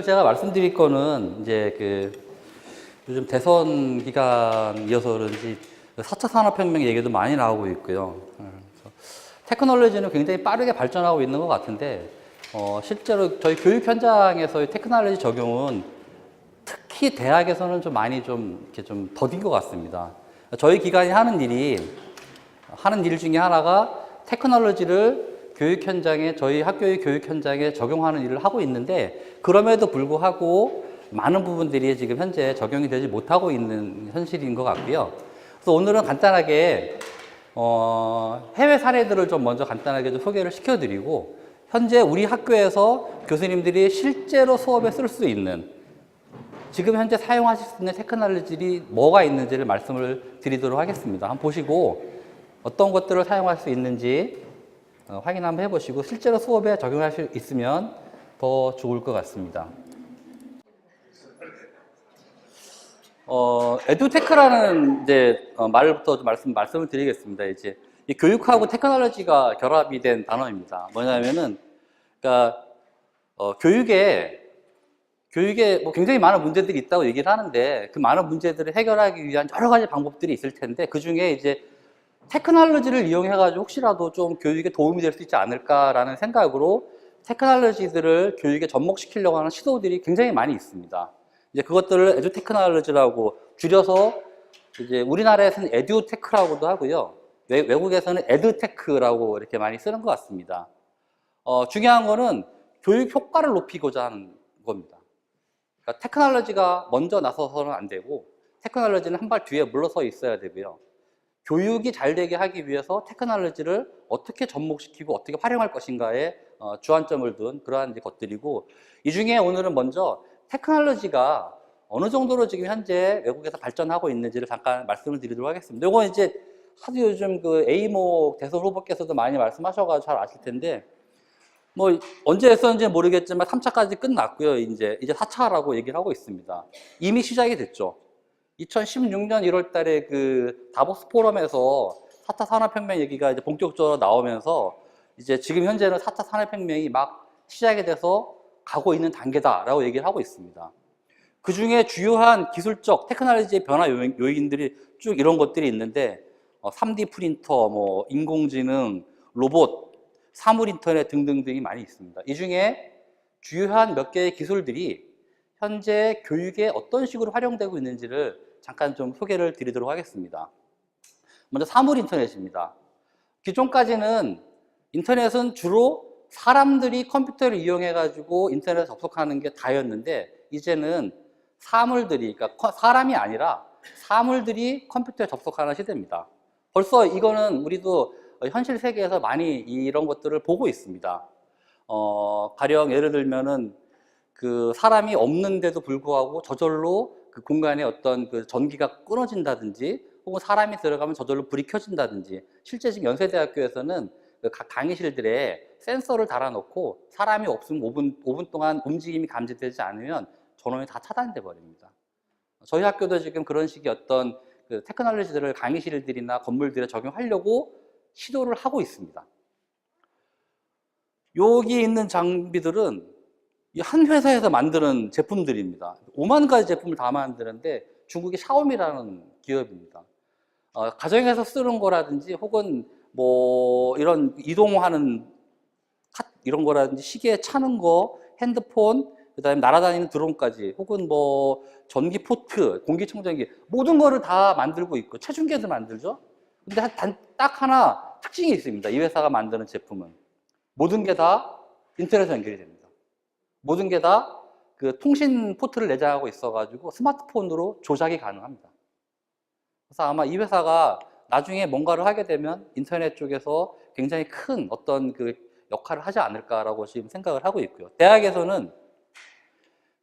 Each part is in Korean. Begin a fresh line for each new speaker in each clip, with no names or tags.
오늘 제가 말씀드릴 거는 이제 요즘 대선 기간이어서 그런지 4차 산업혁명 얘기도 많이 나오고 있고요. 그래서 테크놀로지는 굉장히 빠르게 발전하고 있는 것 같은데, 실제로 저희 교육 현장에서의 테크놀로지 적용은 특히 대학에서는 좀 많이 이렇게 좀 더딘 것 같습니다. 저희 기관이 하는 일 중에 하나가 테크놀로지를 교육 현장에, 저희 학교의 교육 현장에 적용하는 일을 하고 있는데, 그럼에도 불구하고 많은 부분들이 지금 현재 적용이 되지 못하고 있는 현실인 것 같고요. 그래서 오늘은 간단하게 해외 사례들을 좀 먼저 간단하게 좀 소개를 시켜드리고, 현재 우리 학교에서 교수님들이 실제로 수업에 쓸 수 있는, 지금 현재 사용하실 수 있는 테크놀로지들이 뭐가 있는지를 말씀을 드리도록 하겠습니다. 한번 보시고 어떤 것들을 사용할 수 있는지 확인 한번 해보시고 실제로 수업에 적용할 수 있으면 더 좋을 것 같습니다. 에듀테크라는 말부터 좀 말씀을 드리겠습니다. 이제 이 교육하고 테크놀로지가 결합이 된 단어입니다. 뭐냐면은, 그러니까 교육에 뭐 굉장히 많은 문제들이 있다고 얘기를 하는데, 그 많은 문제들을 해결하기 위한 여러 가지 방법들이 있을 텐데, 그 중에 이제 테크놀로지를 이용해가지고 혹시라도 좀 교육에 도움이 될 수 있지 않을까라는 생각으로 테크놀로지들을 교육에 접목시키려고 하는 시도들이 굉장히 많이 있습니다. 이제 그것들을 에듀테크놀로지라고 줄여서 이제 우리나라에서는 에듀테크라고도 하고요. 외국에서는 에드테크라고 이렇게 많이 쓰는 것 같습니다. 중요한 거는 교육 효과를 높이고자 하는 겁니다. 그러니까 테크놀로지가 먼저 나서서는 안 되고, 테크놀로지는 한 발 뒤에 물러서 있어야 되고요. 교육이 잘 되게 하기 위해서 테크놀로지를 어떻게 접목시키고 어떻게 활용할 것인가에 주안점을 둔 그러한 것들이고, 이 중에 오늘은 먼저 테크놀로지가 어느 정도로 지금 현재 외국에서 발전하고 있는지를 잠깐 말씀을 드리도록 하겠습니다. 이건 이제 하도 요즘 A목 대선 후보께서도 많이 말씀하셔가지고 잘 아실 텐데, 뭐 언제 했었는지 모르겠지만 3차까지 끝났고요. 이제 4차라고 얘기를 하고 있습니다. 이미 시작이 됐죠. 2016년 1월 달에 다보스 포럼에서 4차 산업혁명 얘기가 이제 본격적으로 나오면서, 이제 지금 현재는 4차 산업혁명이 막 시작이 돼서 가고 있는 단계다라고 얘기를 하고 있습니다. 그 중에 주요한 기술적 테크놀로지의 변화 요인들이 쭉 이런 것들이 있는데, 3D 프린터, 뭐 인공지능, 로봇, 사물 인터넷 등등등이 많이 있습니다. 이 중에 주요한 몇 개의 기술들이 현재 교육에 어떤 식으로 활용되고 있는지를 잠깐 좀 소개를 드리도록 하겠습니다. 먼저 사물 인터넷입니다. 기존까지는 인터넷은 주로 사람들이 컴퓨터를 이용해가지고 인터넷에 접속하는 게 다였는데, 이제는 그러니까 사람이 아니라 사물들이 컴퓨터에 접속하는 시대입니다. 벌써 이거는 우리도 현실 세계에서 많이 이런 것들을 보고 있습니다. 가령 예를 들면은 사람이 없는데도 불구하고 저절로 그 공간에 어떤 전기가 끊어진다든지, 혹은 사람이 들어가면 저절로 불이 켜진다든지, 실제 지금 연세대학교에서는 각 강의실들에 센서를 달아놓고 사람이 없으면 5분 동안 움직임이 감지되지 않으면 전원이 다 차단돼 버립니다. 저희 학교도 지금 그런 식의 어떤 테크놀로지들을 강의실들이나 건물들에 적용하려고 시도를 하고 있습니다. 여기 있는 장비들은 한 회사에서 만드는 제품들입니다. 5만 가지 제품을 다 만드는데, 중국의 샤오미라는 기업입니다. 가정에서 쓰는 거라든지, 혹은 뭐 이런 이동하는 이런 거라든지, 시계 차는 거, 핸드폰, 그다음에 날아다니는 드론까지, 혹은 뭐 전기 포트, 공기청정기, 모든 거를 다 만들고 있고, 체중계도 만들죠. 근데 딱 하나 특징이 있습니다. 이 회사가 만드는 제품은 모든 게 다 인터넷에 연결이 됩니다. 모든 게 다 통신 포트를 내장하고 있어가지고 스마트폰으로 조작이 가능합니다. 그래서 아마 이 회사가 나중에 뭔가를 하게 되면 인터넷 쪽에서 굉장히 큰 어떤 역할을 하지 않을까라고 지금 생각을 하고 있고요. 대학에서는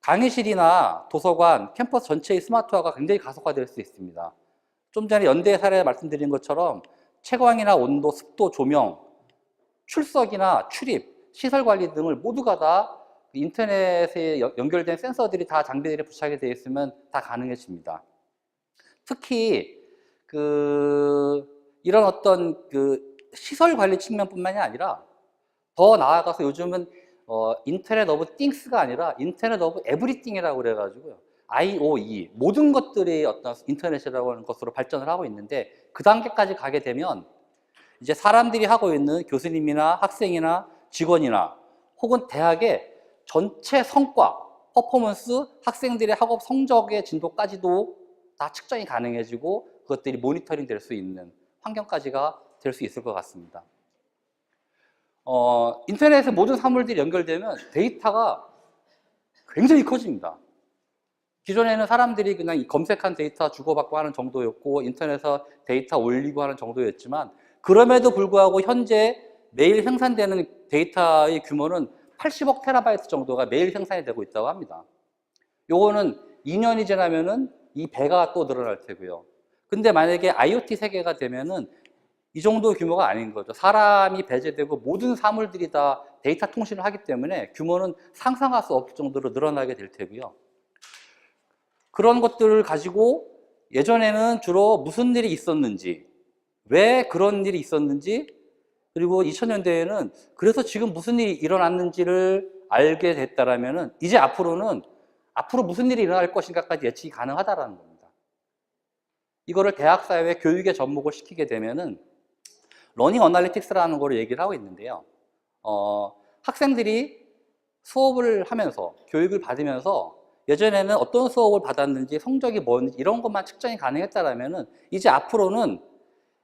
강의실이나 도서관, 캠퍼스 전체의 스마트화가 굉장히 가속화될 수 있습니다. 좀 전에 연대 사례 말씀드린 것처럼 채광이나 온도, 습도, 조명, 출석이나 출입, 시설 관리 등을 모두가 다 인터넷에 연결된 센서들이 다 장비들에 부착이 되어 있으면 다 가능해집니다. 특히 이런 어떤 시설 관리 측면뿐만이 아니라, 더 나아가서 요즘은 인터넷 오브 띵스가 아니라 인터넷 오브 에브리띵이라고 그래가지고요. IOE, 모든 것들이 어떤 인터넷이라고 하는 것으로 발전을 하고 있는데, 그 단계까지 가게 되면 이제 사람들이 하고 있는 교수님이나 학생이나 직원이나 혹은 대학의 전체 성과, 퍼포먼스, 학생들의 학업 성적의 진도까지도 다 측정이 가능해지고 그것들이 모니터링 될 수 있는 환경까지가 될 수 있을 것 같습니다. 인터넷에 모든 사물들이 연결되면 데이터가 굉장히 커집니다. 기존에는 사람들이 그냥 검색한 데이터 주고받고 하는 정도였고 인터넷에서 데이터 올리고 하는 정도였지만, 그럼에도 불구하고 현재 매일 생산되는 데이터의 규모는 80억 테라바이트 정도가 매일 생산이 되고 있다고 합니다. 요거는 2년이 지나면은 이 배가 또 늘어날 테고요. 근데 만약에 IoT 세계가 되면은 이 정도 규모가 아닌 거죠. 사람이 배제되고 모든 사물들이 다 데이터 통신을 하기 때문에 규모는 상상할 수 없을 정도로 늘어나게 될 테고요. 그런 것들을 가지고 예전에는 주로 무슨 일이 있었는지, 왜 그런 일이 있었는지, 그리고 2000년대에는 그래서 지금 무슨 일이 일어났는지를 알게 됐다라면은 이제 앞으로는 앞으로 무슨 일이 일어날 것인가까지 예측이 가능하다라는 겁니다. 이거를 대학사회 교육에 접목을 시키게 되면은 러닝 어널리틱스라는 걸 얘기를 하고 있는데요. 학생들이 수업을 하면서 교육을 받으면서 예전에는 어떤 수업을 받았는지 성적이 뭔지 이런 것만 측정이 가능했다라면은 이제 앞으로는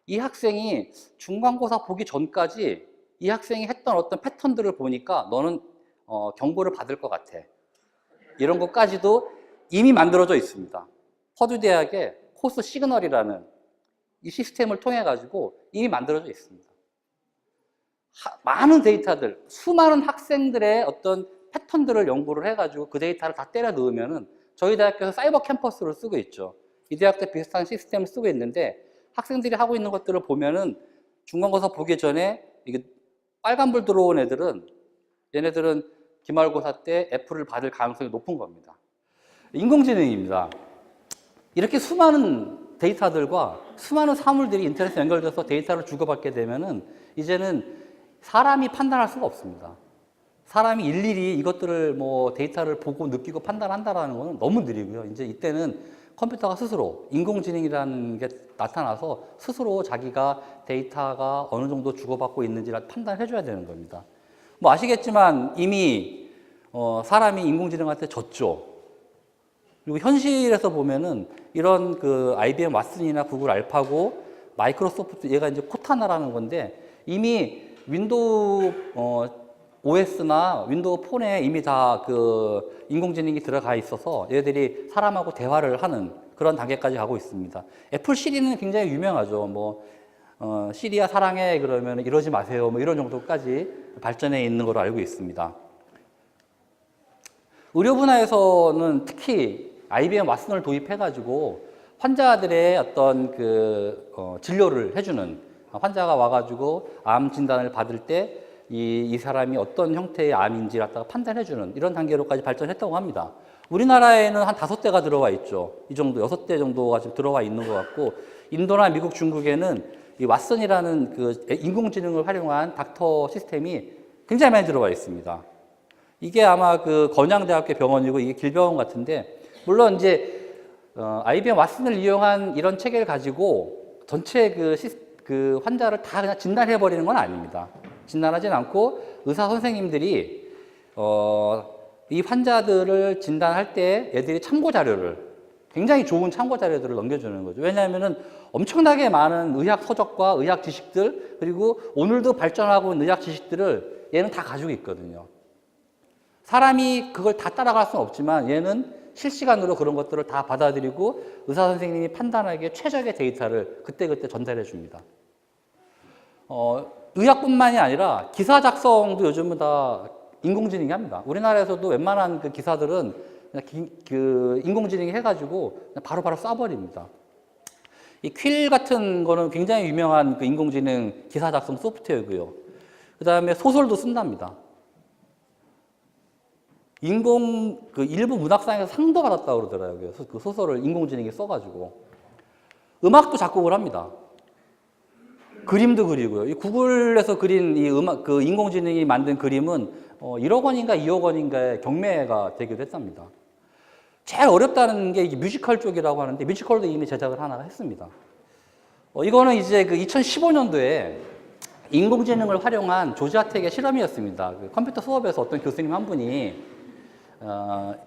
이 학생이 중간고사 보기 전까지 이 학생이 했던 어떤 패턴들을 보니까 너는 경고를 받을 것 같아. 이런 것까지도 이미 만들어져 있습니다. 퍼듀 대학의 코스 시그널이라는 이 시스템을 통해 가지고 이미 만들어져 있습니다. 많은 데이터들, 수많은 학생들의 어떤 패턴들을 연구를 해가지고 그 데이터를 다 때려 넣으면은 저희 대학교에서 사이버 캠퍼스를 쓰고 있죠. 이 대학도 비슷한 시스템을 쓰고 있는데 학생들이 하고 있는 것들을 보면은 중간고사 보기 전에 이게 빨간불 들어온 애들은 얘네들은 기말고사 때 F를 받을 가능성이 높은 겁니다. 인공지능입니다. 이렇게 수많은 데이터들과 수많은 사물들이 인터넷에 연결돼서 데이터를 주고받게 되면은 이제는 사람이 판단할 수가 없습니다. 사람이 일일이 이것들을 뭐 데이터를 보고 느끼고 판단한다라는 것은 너무 느리고요. 이제 이때는 컴퓨터가 스스로 인공지능이라는 게 나타나서 스스로 자기가 데이터가 어느 정도 주고받고 있는지를 판단해 줘야 되는 겁니다. 뭐 아시겠지만 이미 사람이 인공지능한테 졌죠. 그리고 현실에서 보면은 이런 그 IBM 왓슨이나 구글 알파고 마이크로소프트 얘가 이제 코타나라는 건데 이미 윈도우 OS나 윈도우 폰에 이미 다 그 인공지능이 들어가 있어서 얘들이 사람하고 대화를 하는 그런 단계까지 가고 있습니다. 애플 시리는 굉장히 유명하죠. 뭐 시리야 사랑해 그러면 이러지 마세요. 뭐 이런 정도까지 발전해 있는 걸로 알고 있습니다. 의료 분야에서는 특히 IBM 왓슨을 도입해가지고 환자들의 어떤 그 진료를 해주는 환자가 와가지고 암 진단을 받을 때 이 사람이 어떤 형태의 암인지 갖다가 판단해주는 이런 단계로까지 발전했다고 합니다. 우리나라에는 한 5대가 들어와 있죠. 이 정도, 6대 정도가 지금 들어와 있는 것 같고, 인도나 미국, 중국에는 이 왓슨이라는 그 인공지능을 활용한 닥터 시스템이 굉장히 많이 들어와 있습니다. 이게 아마 그 건양대학교 병원이고 이게 길병원 같은데, 물론 이제 IBM 왓슨을 이용한 이런 체계를 가지고 전체 그 환자를 다 그냥 진단해 버리는 건 아닙니다. 진단하진 않고 의사 선생님들이 이 환자들을 진단할 때 애들이 참고 자료를 굉장히 좋은 참고 자료들을 넘겨주는 거죠. 왜냐하면은 엄청나게 많은 의학 서적과 의학 지식들 그리고 오늘도 발전하고 있는 의학 지식들을 얘는 다 가지고 있거든요. 사람이 그걸 다 따라갈 수는 없지만 얘는 실시간으로 그런 것들을 다 받아들이고 의사 선생님이 판단하기에 최적의 데이터를 그때그때 전달해 줍니다. 의학뿐만이 아니라 기사 작성도 요즘은 다 인공지능이 합니다. 우리나라에서도 웬만한 그 기사들은 그냥 그 인공지능이 해가지고 바로바로 쏴버립니다. 이 퀼 같은 거는 굉장히 유명한 그 인공지능 기사 작성 소프트웨어고요. 그 다음에 소설도 쓴답니다. 그 일부 문학상에서 상도 받았다고 그러더라고요. 그 소설을 인공지능이 써가지고. 음악도 작곡을 합니다. 그림도 그리고요. 이 구글에서 그린 이 음악, 그 인공지능이 만든 그림은 1억 원인가 2억 원인가의 경매가 되기도 했답니다. 제일 어렵다는 게 이게 뮤지컬 쪽이라고 하는데 뮤지컬도 이미 제작을 하나 했습니다. 이거는 이제 그 2015년도에 인공지능을 활용한 조지아텍의 실험이었습니다. 그 컴퓨터 수업에서 어떤 교수님 한 분이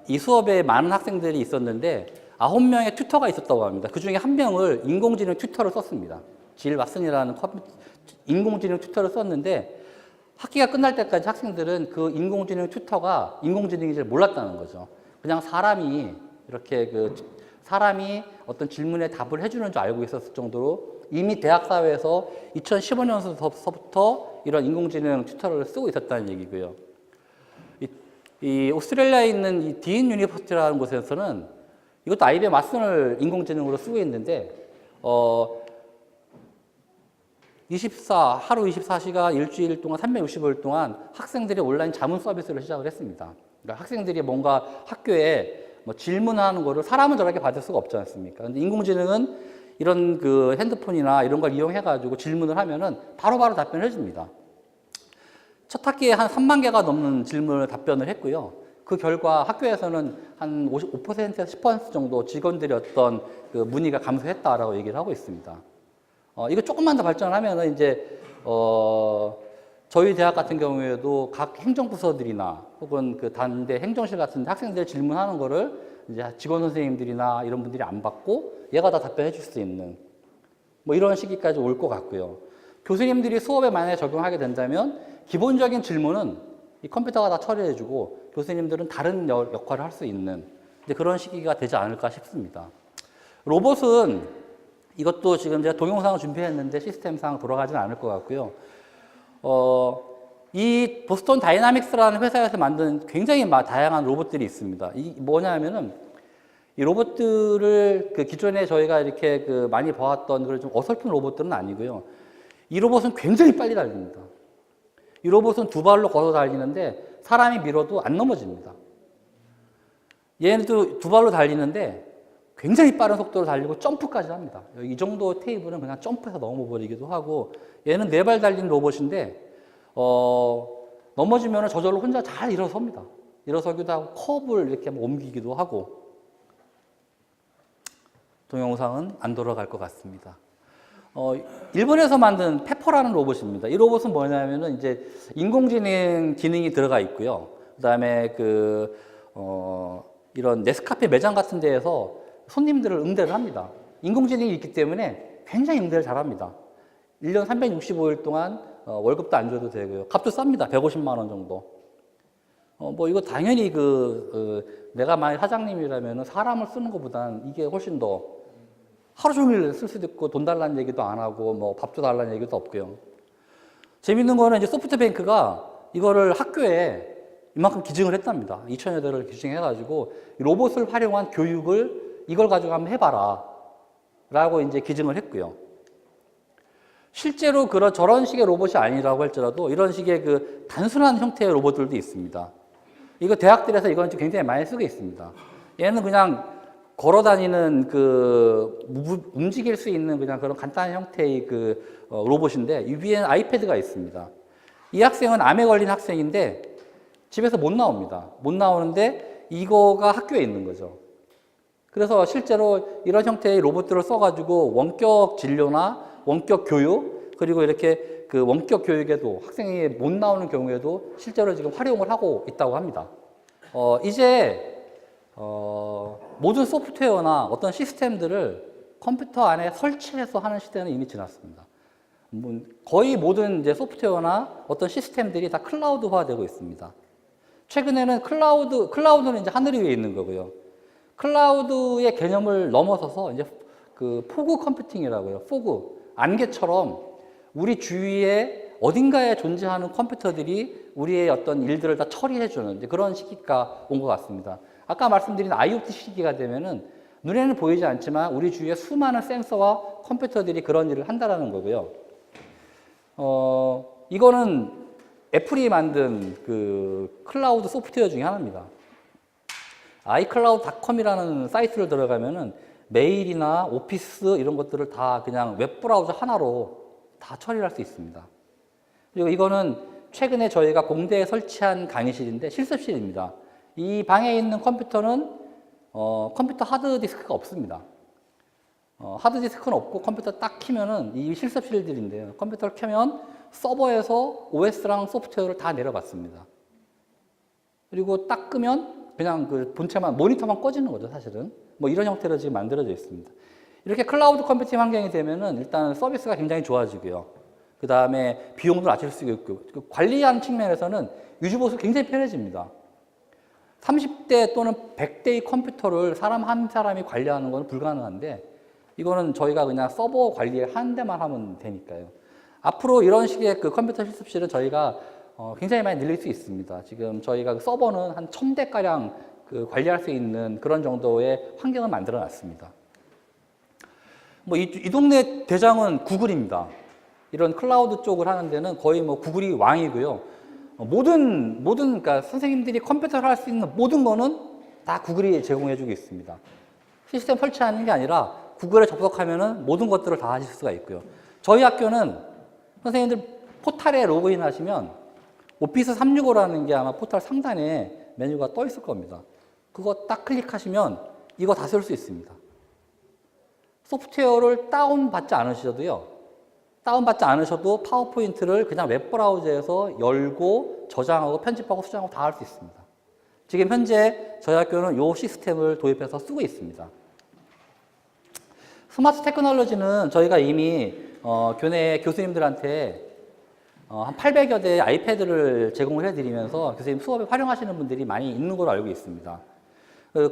이 수업에 많은 학생들이 있었는데 9명의 튜터가 있었다고 합니다. 그 중에 한 명을 인공지능 튜터를 썼습니다. 질 왓슨이라는 인공지능 튜터를 썼는데 학기가 끝날 때까지 학생들은 그 인공지능 튜터가 인공지능인 줄 몰랐다는 거죠. 그냥 사람이 이렇게 사람이 어떤 질문에 답을 해주는 줄 알고 있었을 정도로 이미 대학 사회에서 2015년서부터 이런 인공지능 튜터를 쓰고 있었다는 얘기고요. 이 오스트레일리아에 있는 이 디인 유니버시티라는 곳에서는 이것도 IBM 왓슨을 인공지능으로 쓰고 있는데 하루 24시간 일주일 동안 365일 동안 학생들이 온라인 자문 서비스를 시작을 했습니다. 그러니까 학생들이 뭔가 학교에 뭐 질문하는 거를 사람은 저렇게 받을 수가 없지 않습니까? 근데 인공지능은 이런 그 핸드폰이나 이런 걸 이용해가지고 질문을 하면은 바로바로 답변을 해줍니다. 첫 학기에 한 3만 개가 넘는 질문을 답변을 했고요. 그 결과 학교에서는 한 5%에서 10% 정도 직원들이 어떤 그 문의가 감소했다라고 얘기를 하고 있습니다. 이거 조금만 더 발전하면은 이제, 저희 대학 같은 경우에도 각 행정부서들이나 혹은 그 단대 행정실 같은 데 학생들 질문하는 거를 이제 직원 선생님들이나 이런 분들이 안 받고 얘가 다 답변해 줄 수 있는 뭐 이런 시기까지 올 것 같고요. 교수님들이 수업에 만약에 적용하게 된다면 기본적인 질문은 이 컴퓨터가 다 처리해 주고 교수님들은 다른 역할을 할 수 있는 그런 시기가 되지 않을까 싶습니다. 로봇은 이것도 지금 제가 동영상을 준비했는데 시스템상 돌아가지는 않을 것 같고요. 이 보스턴 다이나믹스라는 회사에서 만든 굉장히 다양한 로봇들이 있습니다. 이 뭐냐면은 이 로봇들을 그 기존에 저희가 이렇게 그 많이 봐왔던 그런 좀 어설픈 로봇들은 아니고요. 이 로봇은 굉장히 빨리 달립니다. 이 로봇은 두 발로 걸어 달리는데 사람이 밀어도 안 넘어집니다. 얘네도 두 발로 달리는데 굉장히 빠른 속도로 달리고 점프까지 합니다. 이 정도 테이블은 그냥 점프해서 넘어버리기도 하고 얘는 네 발 달린 로봇인데 넘어지면 저절로 혼자 잘 일어섭니다. 일어서기도 하고 컵을 이렇게 옮기기도 하고 동영상은 안 돌아갈 것 같습니다. 일본에서 만든 페퍼라는 로봇입니다. 이 로봇은 뭐냐면은 이제 인공지능 기능이 들어가 있고요. 그 다음에 이런 네스카페 매장 같은 데에서 손님들을 응대를 합니다. 인공지능이 있기 때문에 굉장히 응대를 잘 합니다. 1년 365일 동안 월급도 안 줘도 되고요. 값도 쌉니다. 150만 원 정도. 뭐 이거 당연히 내가 만약 사장님이라면 사람을 쓰는 것보다는 이게 훨씬 더 하루 종일 쓸 수도 있고 돈 달라는 얘기도 안 하고 뭐 밥도 달라는 얘기도 없고요. 재밌는 거는 이제 소프트뱅크가 이거를 학교에 이만큼 기증을 했답니다. 2천여 대를 기증해가지고 로봇을 활용한 교육을 이걸 가지고 한번 해봐라 라고 이제 기증을 했고요. 실제로 저런 식의 로봇이 아니라고 할지라도 이런 식의 그 단순한 형태의 로봇들도 있습니다. 이거 대학들에서 이건 굉장히 많이 쓰고 있습니다. 얘는 그냥 걸어 다니는 움직일 수 있는 그냥 그런 간단한 형태의 로봇인데 이 위에는 아이패드가 있습니다. 이 학생은 암에 걸린 학생인데 집에서 못 나옵니다. 못 나오는데 이거가 학교에 있는 거죠. 그래서 실제로 이런 형태의 로봇들을 써가지고 원격 진료나 원격 교육 그리고 이렇게 그 원격 교육에도 학생이 못 나오는 경우에도 실제로 지금 활용을 하고 있다고 합니다. 이제 모든 소프트웨어나 어떤 시스템들을 컴퓨터 안에 설치해서 하는 시대는 이미 지났습니다. 거의 모든 이제 소프트웨어나 어떤 시스템들이 다 클라우드화되고 있습니다. 최근에는 클라우드는 이제 하늘 위에 있는 거고요. 클라우드의 개념을 넘어서서 이제 포그 컴퓨팅이라고요. 포그, 안개처럼 우리 주위에 어딘가에 존재하는 컴퓨터들이 우리의 어떤 일들을 다 처리해주는 그런 시기가 온 것 같습니다. 아까 말씀드린 IoT 시기가 되면은 눈에는 보이지 않지만 우리 주위에 수많은 센서와 컴퓨터들이 그런 일을 한다는 거고요. 이거는 애플이 만든 클라우드 소프트웨어 중에 하나입니다. iCloud.com이라는 사이트를 들어가면은 메일이나 오피스 이런 것들을 다 그냥 웹브라우저 하나로 다 처리를 할 수 있습니다. 그리고 이거는 최근에 저희가 공대에 설치한 강의실인데 실습실입니다. 이 방에 있는 컴퓨터는 컴퓨터 하드디스크가 없습니다. 하드디스크는 없고 컴퓨터 딱 키면은 이 실습실들인데요. 컴퓨터를 켜면 서버에서 OS랑 소프트웨어를 다 내려받습니다. 그리고 딱 끄면 그냥 그 본체만, 모니터만 꺼지는 거죠, 사실은. 뭐 이런 형태로 지금 만들어져 있습니다. 이렇게 클라우드 컴퓨팅 환경이 되면은 일단 서비스가 굉장히 좋아지고요. 그 다음에 비용도 낮출 수 있고, 관리하는 측면에서는 유지보수 굉장히 편해집니다. 30대 또는 100대의 컴퓨터를 사람 한 사람이 관리하는 건 불가능한데, 이거는 저희가 그냥 서버 관리 한 대만 하면 되니까요. 앞으로 이런 식의 그 컴퓨터 실습실은 저희가 굉장히 많이 늘릴 수 있습니다. 지금 저희가 그 서버는 한 1000대가량 그 관리할 수 있는 그런 정도의 환경을 만들어 놨습니다. 뭐 이 동네 대장은 구글입니다. 이런 클라우드 쪽을 하는 데는 거의 뭐 구글이 왕이고요. 그러니까 선생님들이 컴퓨터를 할 수 있는 모든 거는 다 구글이 제공해주고 있습니다. 시스템 설치하는 게 아니라 구글에 접속하면은 모든 것들을 다 하실 수가 있고요. 저희 학교는 선생님들 포탈에 로그인 하시면 오피스 365라는 게 아마 포탈 상단에 메뉴가 떠 있을 겁니다. 그거 딱 클릭하시면 이거 다 쓸 수 있습니다. 소프트웨어를 다운받지 않으셔도 파워포인트를 그냥 웹브라우저에서 열고 저장하고 편집하고 수정하고 다 할 수 있습니다. 지금 현재 저희 학교는 이 시스템을 도입해서 쓰고 있습니다. 스마트 테크놀로지는 저희가 이미 교내 교수님들한테 한 800여 대의 아이패드를 제공을 해드리면서 교수님 수업에 활용하시는 분들이 많이 있는 걸로 알고 있습니다.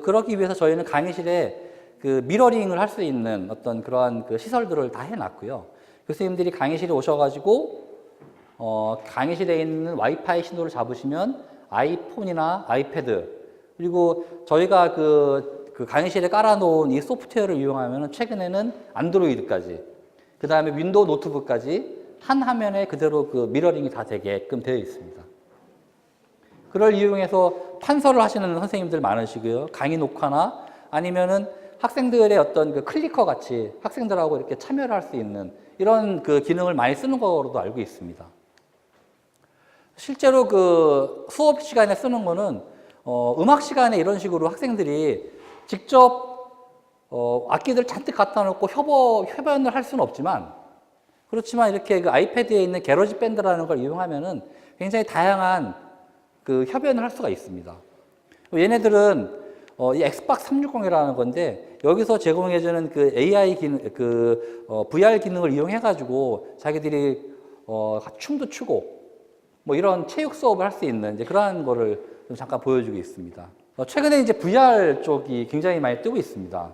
그러기 위해서 저희는 강의실에 그 미러링을 할 수 있는 어떤 그러한 그 시설들을 다 해놨고요. 교수님들이 강의실에 오셔가지고 강의실에 있는 와이파이 신호를 잡으시면 아이폰이나 아이패드, 그리고 저희가 그 강의실에 깔아놓은 이 소프트웨어를 이용하면 최근에는 안드로이드까지, 그 다음에 윈도우 노트북까지 한 화면에 그대로 그 미러링이 다 되게끔 되어 있습니다. 그걸 이용해서 판서를 하시는 선생님들 많으시고요. 강의 녹화나 아니면은 학생들의 어떤 그 클리커 같이 학생들하고 이렇게 참여를 할 수 있는 이런 그 기능을 많이 쓰는 거로도 알고 있습니다. 실제로 그 수업 시간에 쓰는 거는 음악 시간에 이런 식으로 학생들이 직접 악기들 잔뜩 갖다 놓고 협연을 할 수는 없지만, 그렇지만 이렇게 그 아이패드에 있는 게러지 밴드라는 걸 이용하면은 굉장히 다양한 그 협연을 할 수가 있습니다. 얘네들은 이 엑스박스 360이라는 건데, 여기서 제공해주는 그 AI 기능, VR 기능을 이용해가지고 자기들이 춤도 추고 뭐 이런 체육 수업을 할 수 있는 이제 그러한 거를 좀 잠깐 보여주고 있습니다. 최근에 이제 VR 쪽이 굉장히 많이 뜨고 있습니다.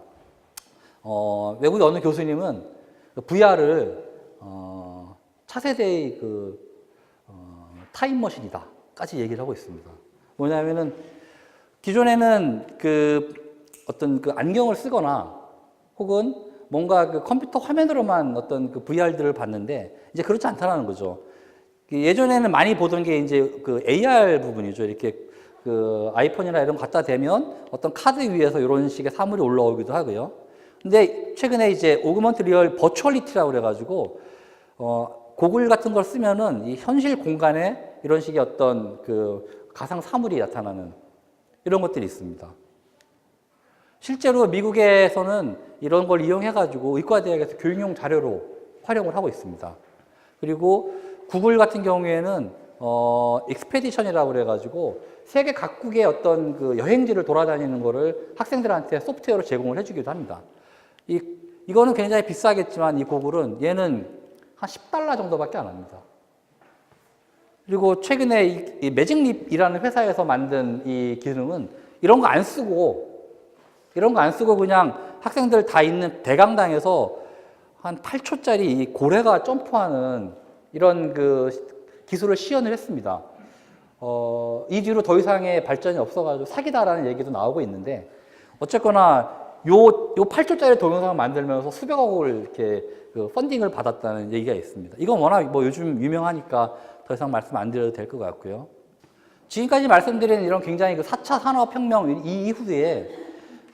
외국의 어느 교수님은 VR을 차세대의 타임머신이다까지 얘기를 하고 있습니다. 뭐냐면은 기존에는 어떤 안경을 쓰거나 혹은 뭔가 컴퓨터 화면으로만 어떤 VR들을 봤는데 이제 그렇지 않다는 거죠. 예전에는 많이 보던 게 이제 AR 부분이죠. 이렇게 아이폰이나 이런 거 갖다 대면 어떤 카드 위에서 이런 식의 사물이 올라오기도 하고요. 근데 최근에 이제 오그먼트 리얼 버추얼리티라고 그래가지고 고글 같은 걸 쓰면은 이 현실 공간에 이런 식의 어떤 가상 사물이 나타나는 이런 것들이 있습니다. 실제로 미국에서는 이런 걸 이용해가지고 의과대학에서 교육용 자료로 활용을 하고 있습니다. 그리고 구글 같은 경우에는 익스페디션이라고 그래가지고 세계 각국의 어떤 여행지를 돌아다니는 거를 학생들한테 소프트웨어로 제공을 해주기도 합니다. 이거는 굉장히 비싸겠지만 이 구글은 얘는 한 $10 정도밖에 안 합니다. 그리고 최근에 이 매직립이라는 회사에서 만든 이 기능은 이런 거 안 쓰고 그냥 학생들 다 있는 대강당에서 한 8초짜리 이 고래가 점프하는 이런 기술을 시연을 했습니다. 이 뒤로 더 이상의 발전이 없어가지고 사기다라는 얘기도 나오고 있는데, 어쨌거나 요 8초짜리 동영상을 만들면서 수백억을 이렇게 펀딩을 받았다는 얘기가 있습니다. 이건 워낙 뭐 요즘 유명하니까 더 이상 말씀 안 드려도 될 것 같고요. 지금까지 말씀드린 이런 굉장히 4차 산업혁명 이후에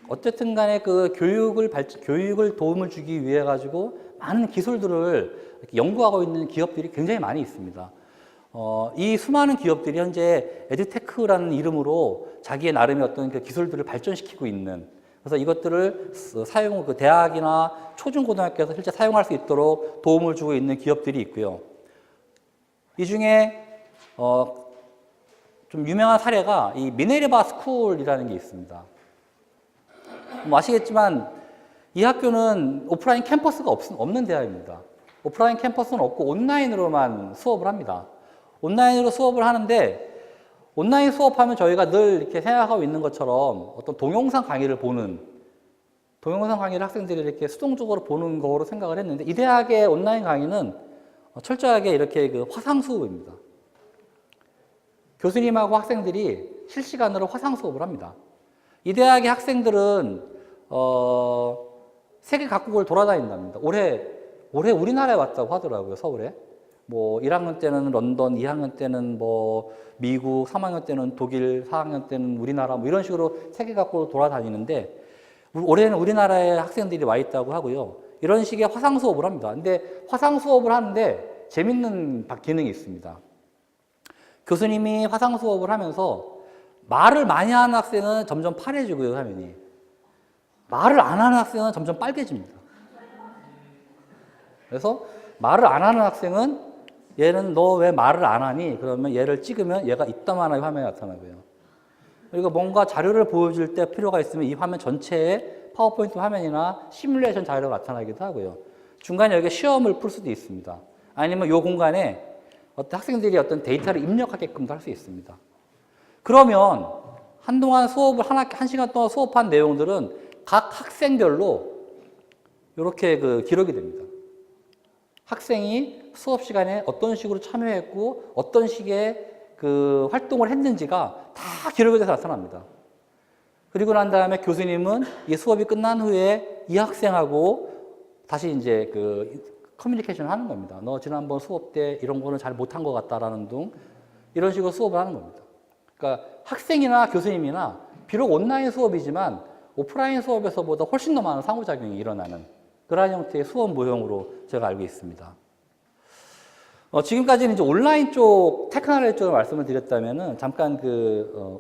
어쨌든 간에 그 교육을 도움을 주기 위해 가지고 많은 기술들을 이렇게 연구하고 있는 기업들이 굉장히 많이 있습니다. 이 수많은 기업들이 현재 에듀테크라는 이름으로 자기의 나름의 어떤 그 기술들을 발전시키고 있는, 그래서 이것들을 그 대학이나 초중고등학교에서 실제 사용할 수 있도록 도움을 주고 있는 기업들이 있고요. 이 중에 좀 유명한 사례가 이 미네르바 스쿨이라는 게 있습니다. 뭐 아시겠지만 이 학교는 오프라인 캠퍼스가 없는 대학입니다. 오프라인 캠퍼스는 없고 온라인으로만 수업을 합니다. 온라인으로 수업을 하는데, 온라인 수업하면 저희가 늘 이렇게 생각하고 있는 것처럼 어떤 동영상 강의를 학생들이 이렇게 수동적으로 보는 거로 생각을 했는데, 이 대학의 온라인 강의는 철저하게 이렇게 그 화상 수업입니다. 교수님하고 학생들이 실시간으로 화상 수업을 합니다. 이 대학의 학생들은 세계 각국을 돌아다닌답니다. 올해 우리나라에 왔다고 하더라고요, 서울에. 뭐 1학년 때는 런던, 2학년 때는 뭐 미국, 3학년 때는 독일, 4학년 때는 우리나라, 뭐 이런 식으로 세계 각국을 돌아다니는데, 올해는 우리나라에 학생들이 와 있다고 하고요. 이런 식의 화상 수업을 합니다. 근데 화상 수업을 하는데 재밌는 기능이 있습니다. 교수님이 화상 수업을 하면서 말을 많이 하는 학생은 점점 파래지고요, 화면이. 말을 안 하는 학생은 점점 빨개집니다. 그래서 말을 안 하는 학생은, 얘는 너 왜 말을 안 하니? 그러면 얘를 찍으면 얘가 이따만한 화면이 나타나고요. 그리고 뭔가 자료를 보여줄 때 필요가 있으면 이 화면 전체에 파워포인트 화면이나 시뮬레이션 자료가 나타나기도 하고요. 중간에 여기 시험을 풀 수도 있습니다. 아니면 이 공간에 어떤 학생들이 어떤 데이터를 입력하게끔도 할 수 있습니다. 그러면 한동안 한 시간 동안 수업한 내용들은 각 학생별로 이렇게 그 기록이 됩니다. 학생이 수업 시간에 어떤 식으로 참여했고 어떤 식의 그 활동을 했는지가 다 기록이 돼서 나타납니다. 그리고 난 다음에 교수님은 이 수업이 끝난 후에 이 학생하고 다시 이제 그 커뮤니케이션을 하는 겁니다. 너 지난번 수업 때 이런 거는 잘 못한 것 같다라는 등 이런 식으로 수업을 하는 겁니다. 그러니까 학생이나 교수님이나 비록 온라인 수업이지만 오프라인 수업에서보다 훨씬 더 많은 상호작용이 일어나는 그러한 형태의 수업 모형으로 제가 알고 있습니다. 지금까지는 이제 온라인 쪽 테크놀로지 쪽을 말씀을 드렸다면은 잠깐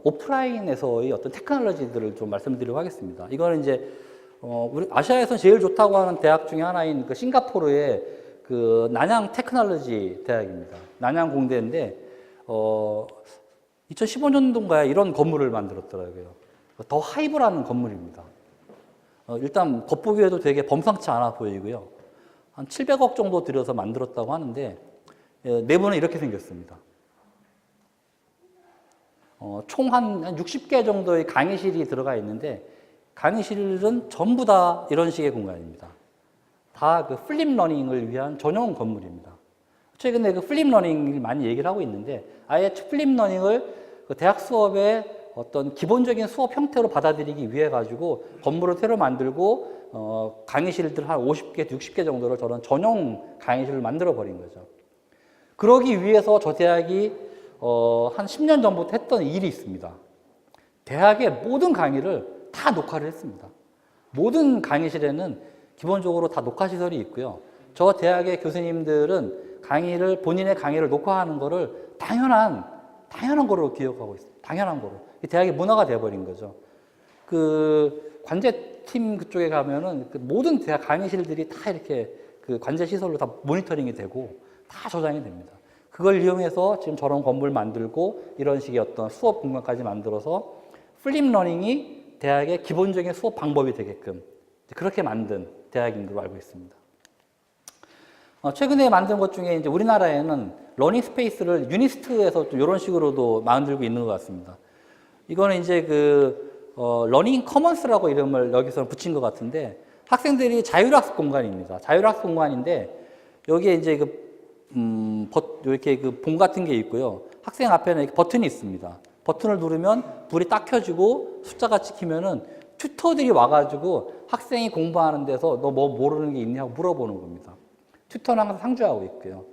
오프라인에서의 어떤 테크놀로지들을 좀 말씀드리려고 하겠습니다. 이거는 이제 우리 아시아에서 제일 좋다고 하는 대학 중에 하나인 그 싱가포르의 그 난양 테크놀로지 대학입니다. 난양 공대인데 2015년도인가에 이런 건물을 만들었더라고요. 더 하이브라는 건물입니다. 일단 겉보기에도 되게 범상치 않아 보이고요. 한 700억 정도 들여서 만들었다고 하는데 내부는 이렇게 생겼습니다. 총 한 60개 정도의 강의실이 들어가 있는데 강의실은 전부 다 이런 식의 공간입니다. 다 그 플립 러닝을 위한 전용 건물입니다. 최근에 그 플립 러닝을 많이 얘기를 하고 있는데 아예 플립 러닝을 그 대학 수업의 어떤 기본적인 수업 형태로 받아들이기 위해 가지고 건물을 새로 만들고 강의실들 한 50개, 60개 정도를 저런 전용 강의실을 만들어 버린 거죠. 그러기 위해서 저 대학이 한 10년 전부터 했던 일이 있습니다. 대학의 모든 강의를 다 녹화를 했습니다. 모든 강의실에는 기본적으로 다 녹화 시설이 있고요. 저 대학의 교수님들은 본인의 강의를 녹화하는 거를 당연한 거로 기억하고 있어요. 당연한 거로. 대학의 문화가 돼버린 거죠. 그 관제팀 그쪽에 가면은 그 모든 대학 강의실들이 다 이렇게 그 관제 시설로 다 모니터링이 되고 다 저장이 됩니다. 그걸 이용해서 지금 저런 건물 만들고 이런 식의 어떤 수업 공간까지 만들어서 플립 러닝이 대학의 기본적인 수업 방법이 되게끔 그렇게 만든 대학인 걸로 알고 있습니다. 최근에 만든 것 중에 이제 우리나라에는 러닝 스페이스를 유니스트에서 좀 이런 식으로도 만들고 있는 것 같습니다. 이거는 이제 러닝 커먼스라고 이름을 여기서 붙인 것 같은데 학생들이 자율학습 공간입니다. 자율학습 공간인데 여기에 이제 이렇게 그 봉 같은 게 있고요. 학생 앞에는 이렇게 버튼이 있습니다. 버튼을 누르면 불이 딱 켜지고 숫자가 찍히면은 튜터들이 와가지고 학생이 공부하는 데서 너 뭐 모르는 게 있냐고 물어보는 겁니다. 튜터는 항상 상주하고 있고요.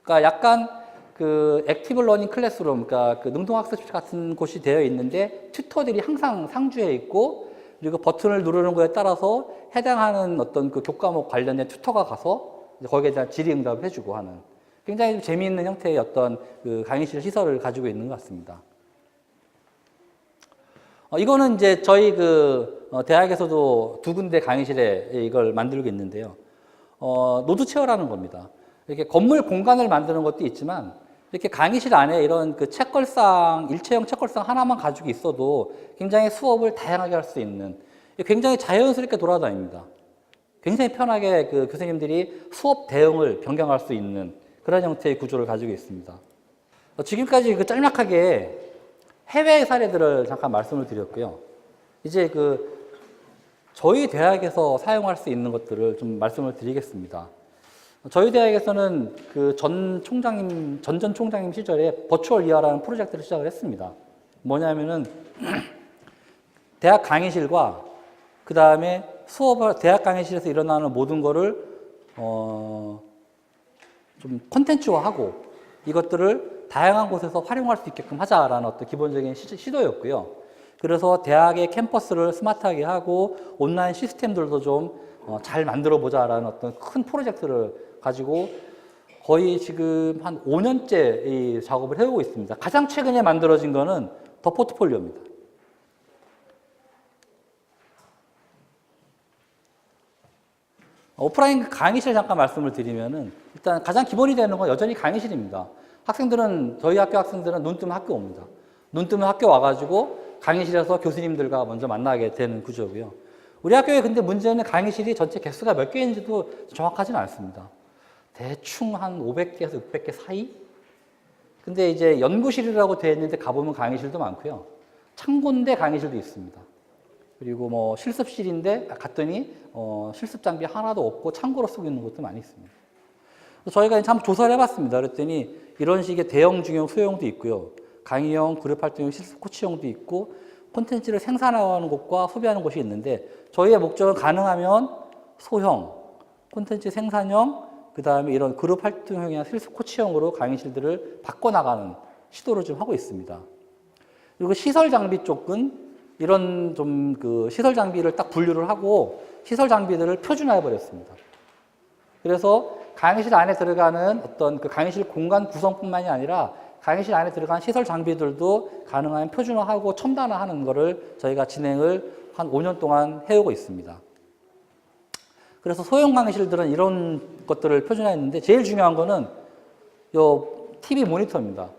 그러니까 약간 그 액티브 러닝 클래스룸, 그러니까 그 능동학습 같은 곳이 되어 있는데 튜터들이 항상 상주해 있고 그리고 버튼을 누르는 거에 따라서 해당하는 어떤 그 교과목 관련된 튜터가 가서 거기에 대한 질의응답을 해주고 하는 굉장히 좀 재미있는 형태의 어떤 그 강의실 시설을 가지고 있는 것 같습니다. 이거는 이제 저희 대학에서도 두 군데 강의실에 이걸 만들고 있는데요. 노드 체어라는 겁니다. 이렇게 건물 공간을 만드는 것도 있지만 이렇게 강의실 안에 이런 그 책걸상, 일체형 책걸상 하나만 가지고 있어도 굉장히 수업을 다양하게 할 수 있는 굉장히 자연스럽게 돌아다닙니다. 굉장히 편하게 그 교수님들이 수업 대응을 변경할 수 있는 그런 형태의 구조를 가지고 있습니다. 지금까지 그 짤막하게 해외 사례들을 잠깐 말씀을 드렸고요. 이제 저희 대학에서 사용할 수 있는 것들을 좀 말씀을 드리겠습니다. 저희 대학에서는 그 전 총장님 시절에 버추얼 이어라는 프로젝트를 시작을 했습니다. 뭐냐면은 대학 강의실과 그 다음에 대학 강의실에서 일어나는 모든 거를 좀 콘텐츠화하고 이것들을 다양한 곳에서 활용할 수 있게끔 하자라는 어떤 기본적인 시도였고요. 그래서 대학의 캠퍼스를 스마트하게 하고 온라인 시스템들도 좀 잘 만들어 보자라는 어떤 큰 프로젝트를 가지고 거의 지금 한 5년째 이 작업을 해오고 있습니다. 가장 최근에 만들어진 거는 더 포트폴리오입니다. 오프라인 강의실 잠깐 말씀을 드리면은 일단 가장 기본이 되는 건 여전히 강의실입니다. 저희 학교 학생들은 눈 뜨면 학교 옵니다. 눈 뜨면 학교 와가지고 강의실에서 교수님들과 먼저 만나게 되는 구조고요. 우리 학교에 근데 문제는 강의실이 전체 개수가 몇 개인지도 정확하지는 않습니다. 대충 한 500개에서 600개 사이? 근데 이제 연구실이라고 되어 있는데 가보면 강의실도 많고요. 창고인데 강의실도 있습니다. 그리고 뭐 실습실인데 갔더니 실습 장비 하나도 없고 창고로 쓰고 있는 것도 많이 있습니다. 저희가 참 조사를 해봤습니다. 그랬더니 이런 식의 대형, 중형, 소형도 있고요. 강의형, 그룹 활동형, 실습 코치형도 있고 콘텐츠를 생산하는 곳과 소비하는 곳이 있는데 저희의 목적은 가능하면 소형, 콘텐츠 생산형, 그 다음에 이런 그룹 활동형이나 실습 코치형으로 강의실들을 바꿔나가는 시도를 좀 하고 있습니다. 그리고 시설 장비 쪽은 이런 좀 시설 장비를 딱 분류를 하고 시설 장비들을 표준화해 버렸습니다. 그래서 강의실 안에 들어가는 어떤 그 강의실 공간 구성뿐만이 아니라 강의실 안에 들어간 시설 장비들도 가능하면 표준화하고 첨단화하는 것을 저희가 진행을 한 5년 동안 해오고 있습니다. 그래서 소형 강의실들은 이런 것들을 표준화했는데 제일 중요한 거는 요 TV 모니터입니다.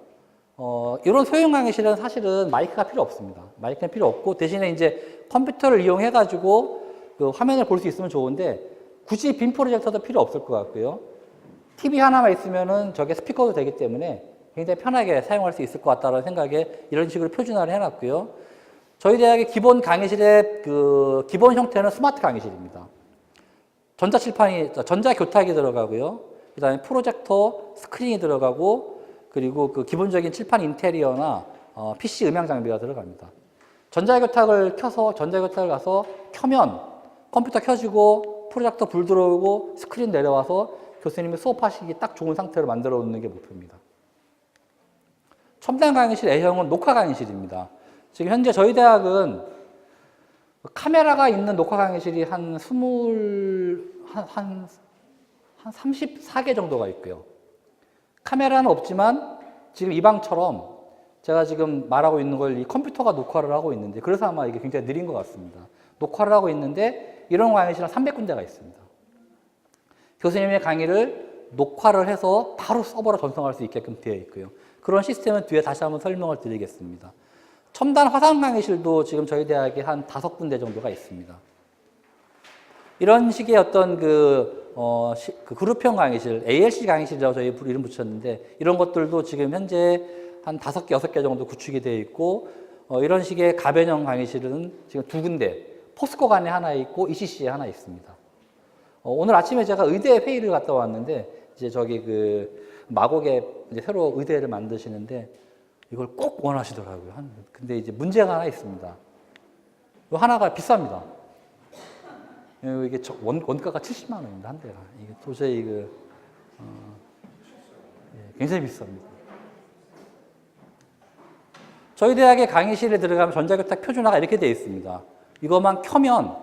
이런 소형 강의실은 사실은 마이크가 필요 없습니다. 마이크는 필요 없고 대신에 이제 컴퓨터를 이용해가지고 그 화면을 볼 수 있으면 좋은데 굳이 빔 프로젝터도 필요 없을 것 같고요. TV 하나만 있으면은 저게 스피커도 되기 때문에 굉장히 편하게 사용할 수 있을 것 같다는 생각에 이런 식으로 표준화를 해놨고요. 저희 대학의 기본 강의실의 기본 형태는 스마트 강의실입니다. 전자교탁이 들어가고요. 그 다음에 프로젝터 스크린이 들어가고 그리고 기본적인 칠판 인테리어나 PC 음향 장비가 들어갑니다. 전자교탁을 가서 켜면 컴퓨터 켜지고 프로젝터 불 들어오고 스크린 내려와서 교수님이 수업하시기 딱 좋은 상태로 만들어 놓는 게 목표입니다. 첨단 강의실 A형은 녹화 강의실입니다. 지금 현재 저희 대학은 카메라가 있는 녹화 강의실이 한 34개 정도가 있고요. 카메라는 없지만 지금 이 방처럼 제가 지금 말하고 있는 걸 이 컴퓨터가 녹화를 하고 있는데 그래서 아마 이게 굉장히 느린 것 같습니다. 녹화를 하고 있는데 이런 강의실은 300군데가 있습니다. 교수님의 강의를 녹화를 해서 바로 서버로 전송할 수 있게끔 되어 있고요. 그런 시스템은 뒤에 다시 한번 설명을 드리겠습니다. 첨단 화상 강의실도 지금 저희 대학에 한 5군데 정도가 있습니다. 이런 식의 어떤 그룹형 강의실, ALC 강의실이라고 저희 이름 붙였는데 이런 것들도 지금 현재 한 5개, 6개 정도 구축이 되어 있고 이런 식의 가변형 강의실은 지금 2군데, 포스코관에 하나 있고 ECC에 하나 있습니다. 오늘 아침에 제가 의대 회의를 갔다 왔는데 이제 저기 마곡에 이제 새로 의대를 만드시는데 이걸 꼭 원하시더라고요. 근데 이제 문제가 하나 있습니다. 하나가 비쌉니다. 이게 원가가 70만 원입니다. 한 대가. 이게 도저히 굉장히 비쌉니다. 저희 대학의 강의실에 들어가면 전자교탁 표준화가 이렇게 되어 있습니다. 이것만 켜면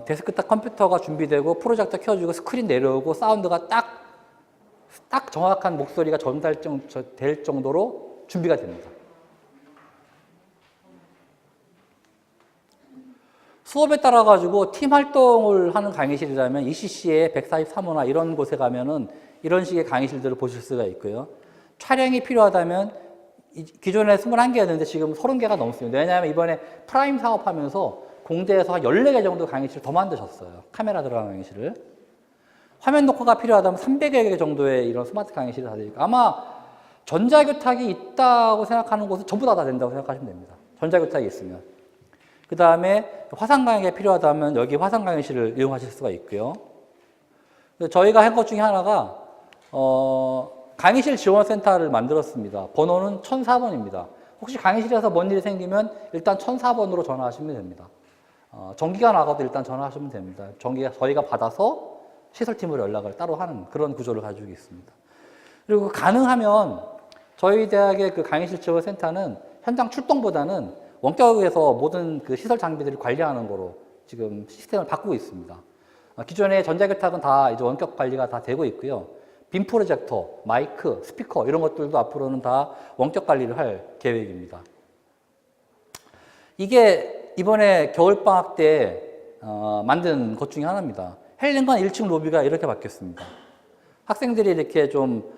데스크탑 컴퓨터가 준비되고 프로젝터 켜주고 스크린 내려오고 사운드가 딱 정확한 목소리가 전달될 정도로 준비가 됩니다. 수업에 따라 가지고 팀 활동을 하는 강의실이라면 ECC의 143호나 이런 곳에 가면은 이런 식의 강의실들을 보실 수가 있고요. 촬영이 필요하다면 기존에 21개였는데 지금 30개가 넘습니다. 왜냐하면 이번에 프라임 사업하면서 공대에서 한 14개 정도 강의실을 더 만드셨어요. 카메라 들어간 강의실을. 화면 녹화가 필요하다면 300여 개 정도의 이런 스마트 강의실을 다 되니까 아마 전자교탁이 있다고 생각하는 곳은 전부 다 된다고 생각하시면 됩니다. 전자교탁이 있으면. 그 다음에 화상 강의가 필요하다면 여기 화상 강의실을 이용하실 수가 있고요. 저희가 한 것 중에 하나가 강의실 지원센터를 만들었습니다. 번호는 1004번입니다. 혹시 강의실에서 뭔 일이 생기면 일단 1004번으로 전화하시면 됩니다. 전기가 나가도 일단 전화하시면 됩니다. 전기가 저희가 받아서 시설팀으로 연락을 따로 하는 그런 구조를 가지고 있습니다. 그리고 가능하면 저희 대학의 그 강의실 지원센터는 현장 출동보다는 원격에서 모든 그 시설 장비들을 관리하는 거로 지금 시스템을 바꾸고 있습니다. 기존에 전자교탁은 다 이제 원격 관리가 다 되고 있고요. 빔 프로젝터, 마이크, 스피커 이런 것들도 앞으로는 다 원격 관리를 할 계획입니다. 이게 이번에 겨울방학 때 만든 것 중에 하나입니다. 헬렌관 1층 로비가 이렇게 바뀌었습니다. 학생들이 이렇게 좀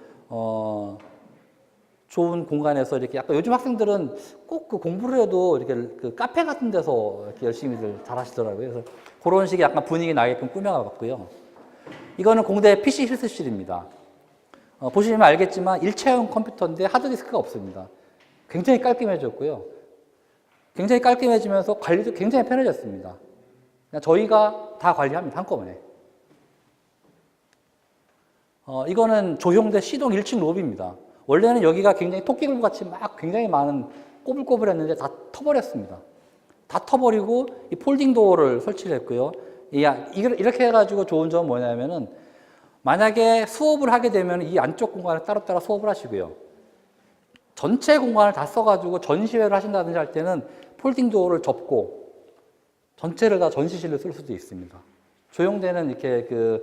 좋은 공간에서 이렇게 약간 요즘 학생들은 꼭 그 공부를 해도 이렇게 그 카페 같은 데서 이렇게 열심히들 잘 하시더라고요. 그래서 그런 식의 약간 분위기 나게끔 꾸며봤고요. 이거는 공대 PC 실습실입니다. 보시면 알겠지만 일체형 컴퓨터인데 하드디스크가 없습니다. 굉장히 깔끔해졌고요. 굉장히 깔끔해지면서 관리도 굉장히 편해졌습니다. 그냥 저희가 다 관리합니다. 한꺼번에. 이거는 조형대 C동 1층 로비입니다. 원래는 여기가 굉장히 토끼굴 같이 막 굉장히 많은 꼬불꼬불했는데 다 터버렸습니다. 다 터버리고 이 폴딩 도어를 설치를 했고요. 이렇게 해가지고 좋은 점은 뭐냐면은 만약에 수업을 하게 되면 이 안쪽 공간을 따로따로 수업을 하시고요. 전체 공간을 다 써가지고 전시회를 하신다든지 할 때는 폴딩 도어를 접고 전체를 다 전시실로 쓸 수도 있습니다. 조형대는 이렇게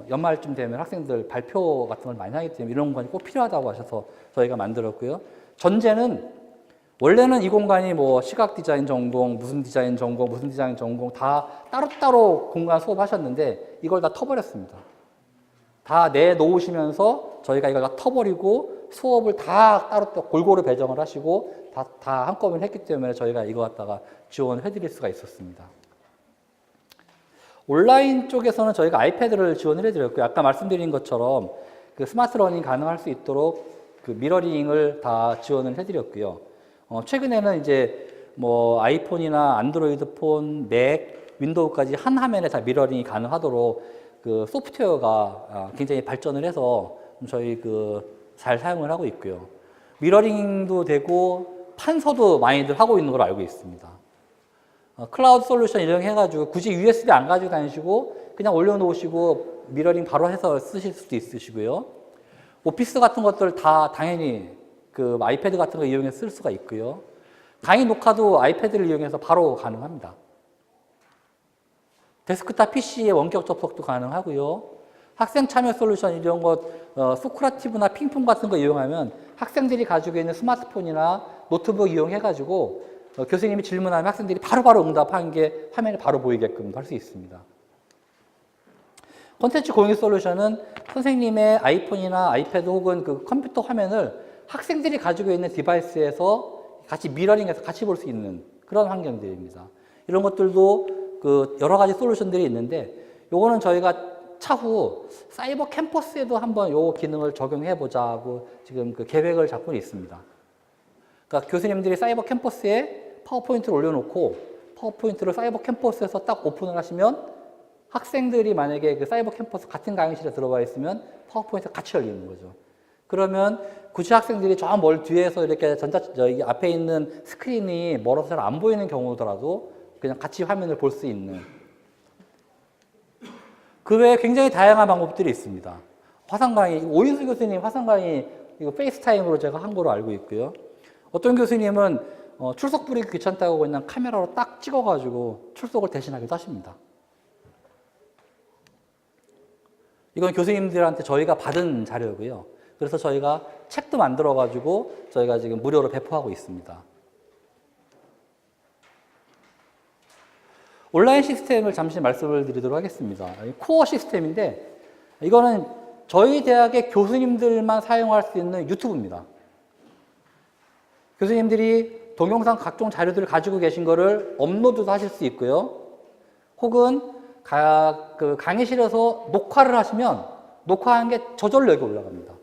연말쯤 되면 학생들 발표 같은 걸 많이 하기 때문에 이런 공간이 꼭 필요하다고 하셔서 저희가 만들었고요. 전제는 원래는 이 공간이 뭐 시각 디자인 전공, 무슨 디자인 전공 다 따로따로 공간 수업하셨는데 이걸 다 터버렸습니다. 다 내놓으시면서 저희가 이걸 다 터버리고 수업을 다 따로 골고루 배정을 하시고 다 한꺼번에 했기 때문에 저희가 이거 갖다가 지원을 해드릴 수가 있었습니다. 온라인 쪽에서는 저희가 아이패드를 지원을 해드렸고요. 아까 말씀드린 것처럼 그 스마트 러닝 가능할 수 있도록 그 미러링을 다 지원을 해드렸고요. 최근에는 이제 뭐 아이폰이나 안드로이드 폰, 맥, 윈도우까지 한 화면에 다 미러링이 가능하도록 그 소프트웨어가 굉장히 발전을 해서 저희 잘 사용을 하고 있고요. 미러링도 되고 판서도 많이들 하고 있는 걸로 알고 있습니다. 클라우드 솔루션 이용해가지고 굳이 USB 안 가지고 다니시고 그냥 올려놓으시고 미러링 바로 해서 쓰실 수도 있으시고요. 오피스 같은 것들 다 당연히 그 아이패드 같은 거 이용해서 쓸 수가 있고요. 강의 녹화도 아이패드를 이용해서 바로 가능합니다. 데스크탑 PC의 원격 접속도 가능하고요. 학생 참여 솔루션 이런 것, 소크라티브나 핑퐁 같은 거 이용하면 학생들이 가지고 있는 스마트폰이나 노트북 이용해가지고 교수님이 질문하면 학생들이 바로바로 응답하는 게 화면에 바로 보이게끔 할 수 있습니다. 콘텐츠 공유 솔루션은 선생님의 아이폰이나 아이패드 혹은 그 컴퓨터 화면을 학생들이 가지고 있는 디바이스에서 같이 미러링해서 같이 볼 수 있는 그런 환경들입니다. 이런 것들도 그 여러 가지 솔루션들이 있는데 요거는 저희가 차후 사이버 캠퍼스에도 한번 요 기능을 적용해 보자고 지금 그 계획을 잡고 있습니다. 그러니까 교수님들이 사이버 캠퍼스에 파워포인트를 올려놓고 파워포인트를 사이버 캠퍼스에서 딱 오픈을 하시면 학생들이 만약에 그 사이버 캠퍼스 같은 강의실에 들어가 있으면 파워포인트가 같이 열리는 거죠. 그러면 굳이 학생들이 저 멀 뒤에서 이렇게 여기 앞에 있는 스크린이 멀어서 잘 안 보이는 경우더라도 그냥 같이 화면을 볼 수 있는 그 외에 굉장히 다양한 방법들이 있습니다. 화상 강의, 오인수 교수님 화상 강의 이거 페이스타임으로 제가 한 거로 알고 있고요. 어떤 교수님은 출석 부리기 귀찮다고 그냥 카메라로 딱 찍어가지고 출석을 대신하기도 하십니다. 이건 교수님들한테 저희가 받은 자료고요. 그래서 저희가 책도 만들어가지고 저희가 지금 무료로 배포하고 있습니다. 온라인 시스템을 잠시 말씀을 드리도록 하겠습니다. 코어 시스템인데 이거는 저희 대학의 교수님들만 사용할 수 있는 유튜브입니다. 교수님들이 동영상 각종 자료들을 가지고 계신 거를 업로드도 하실 수 있고요. 혹은 강의실에서 녹화를 하시면 녹화한 게 저절로 여기 올라갑니다.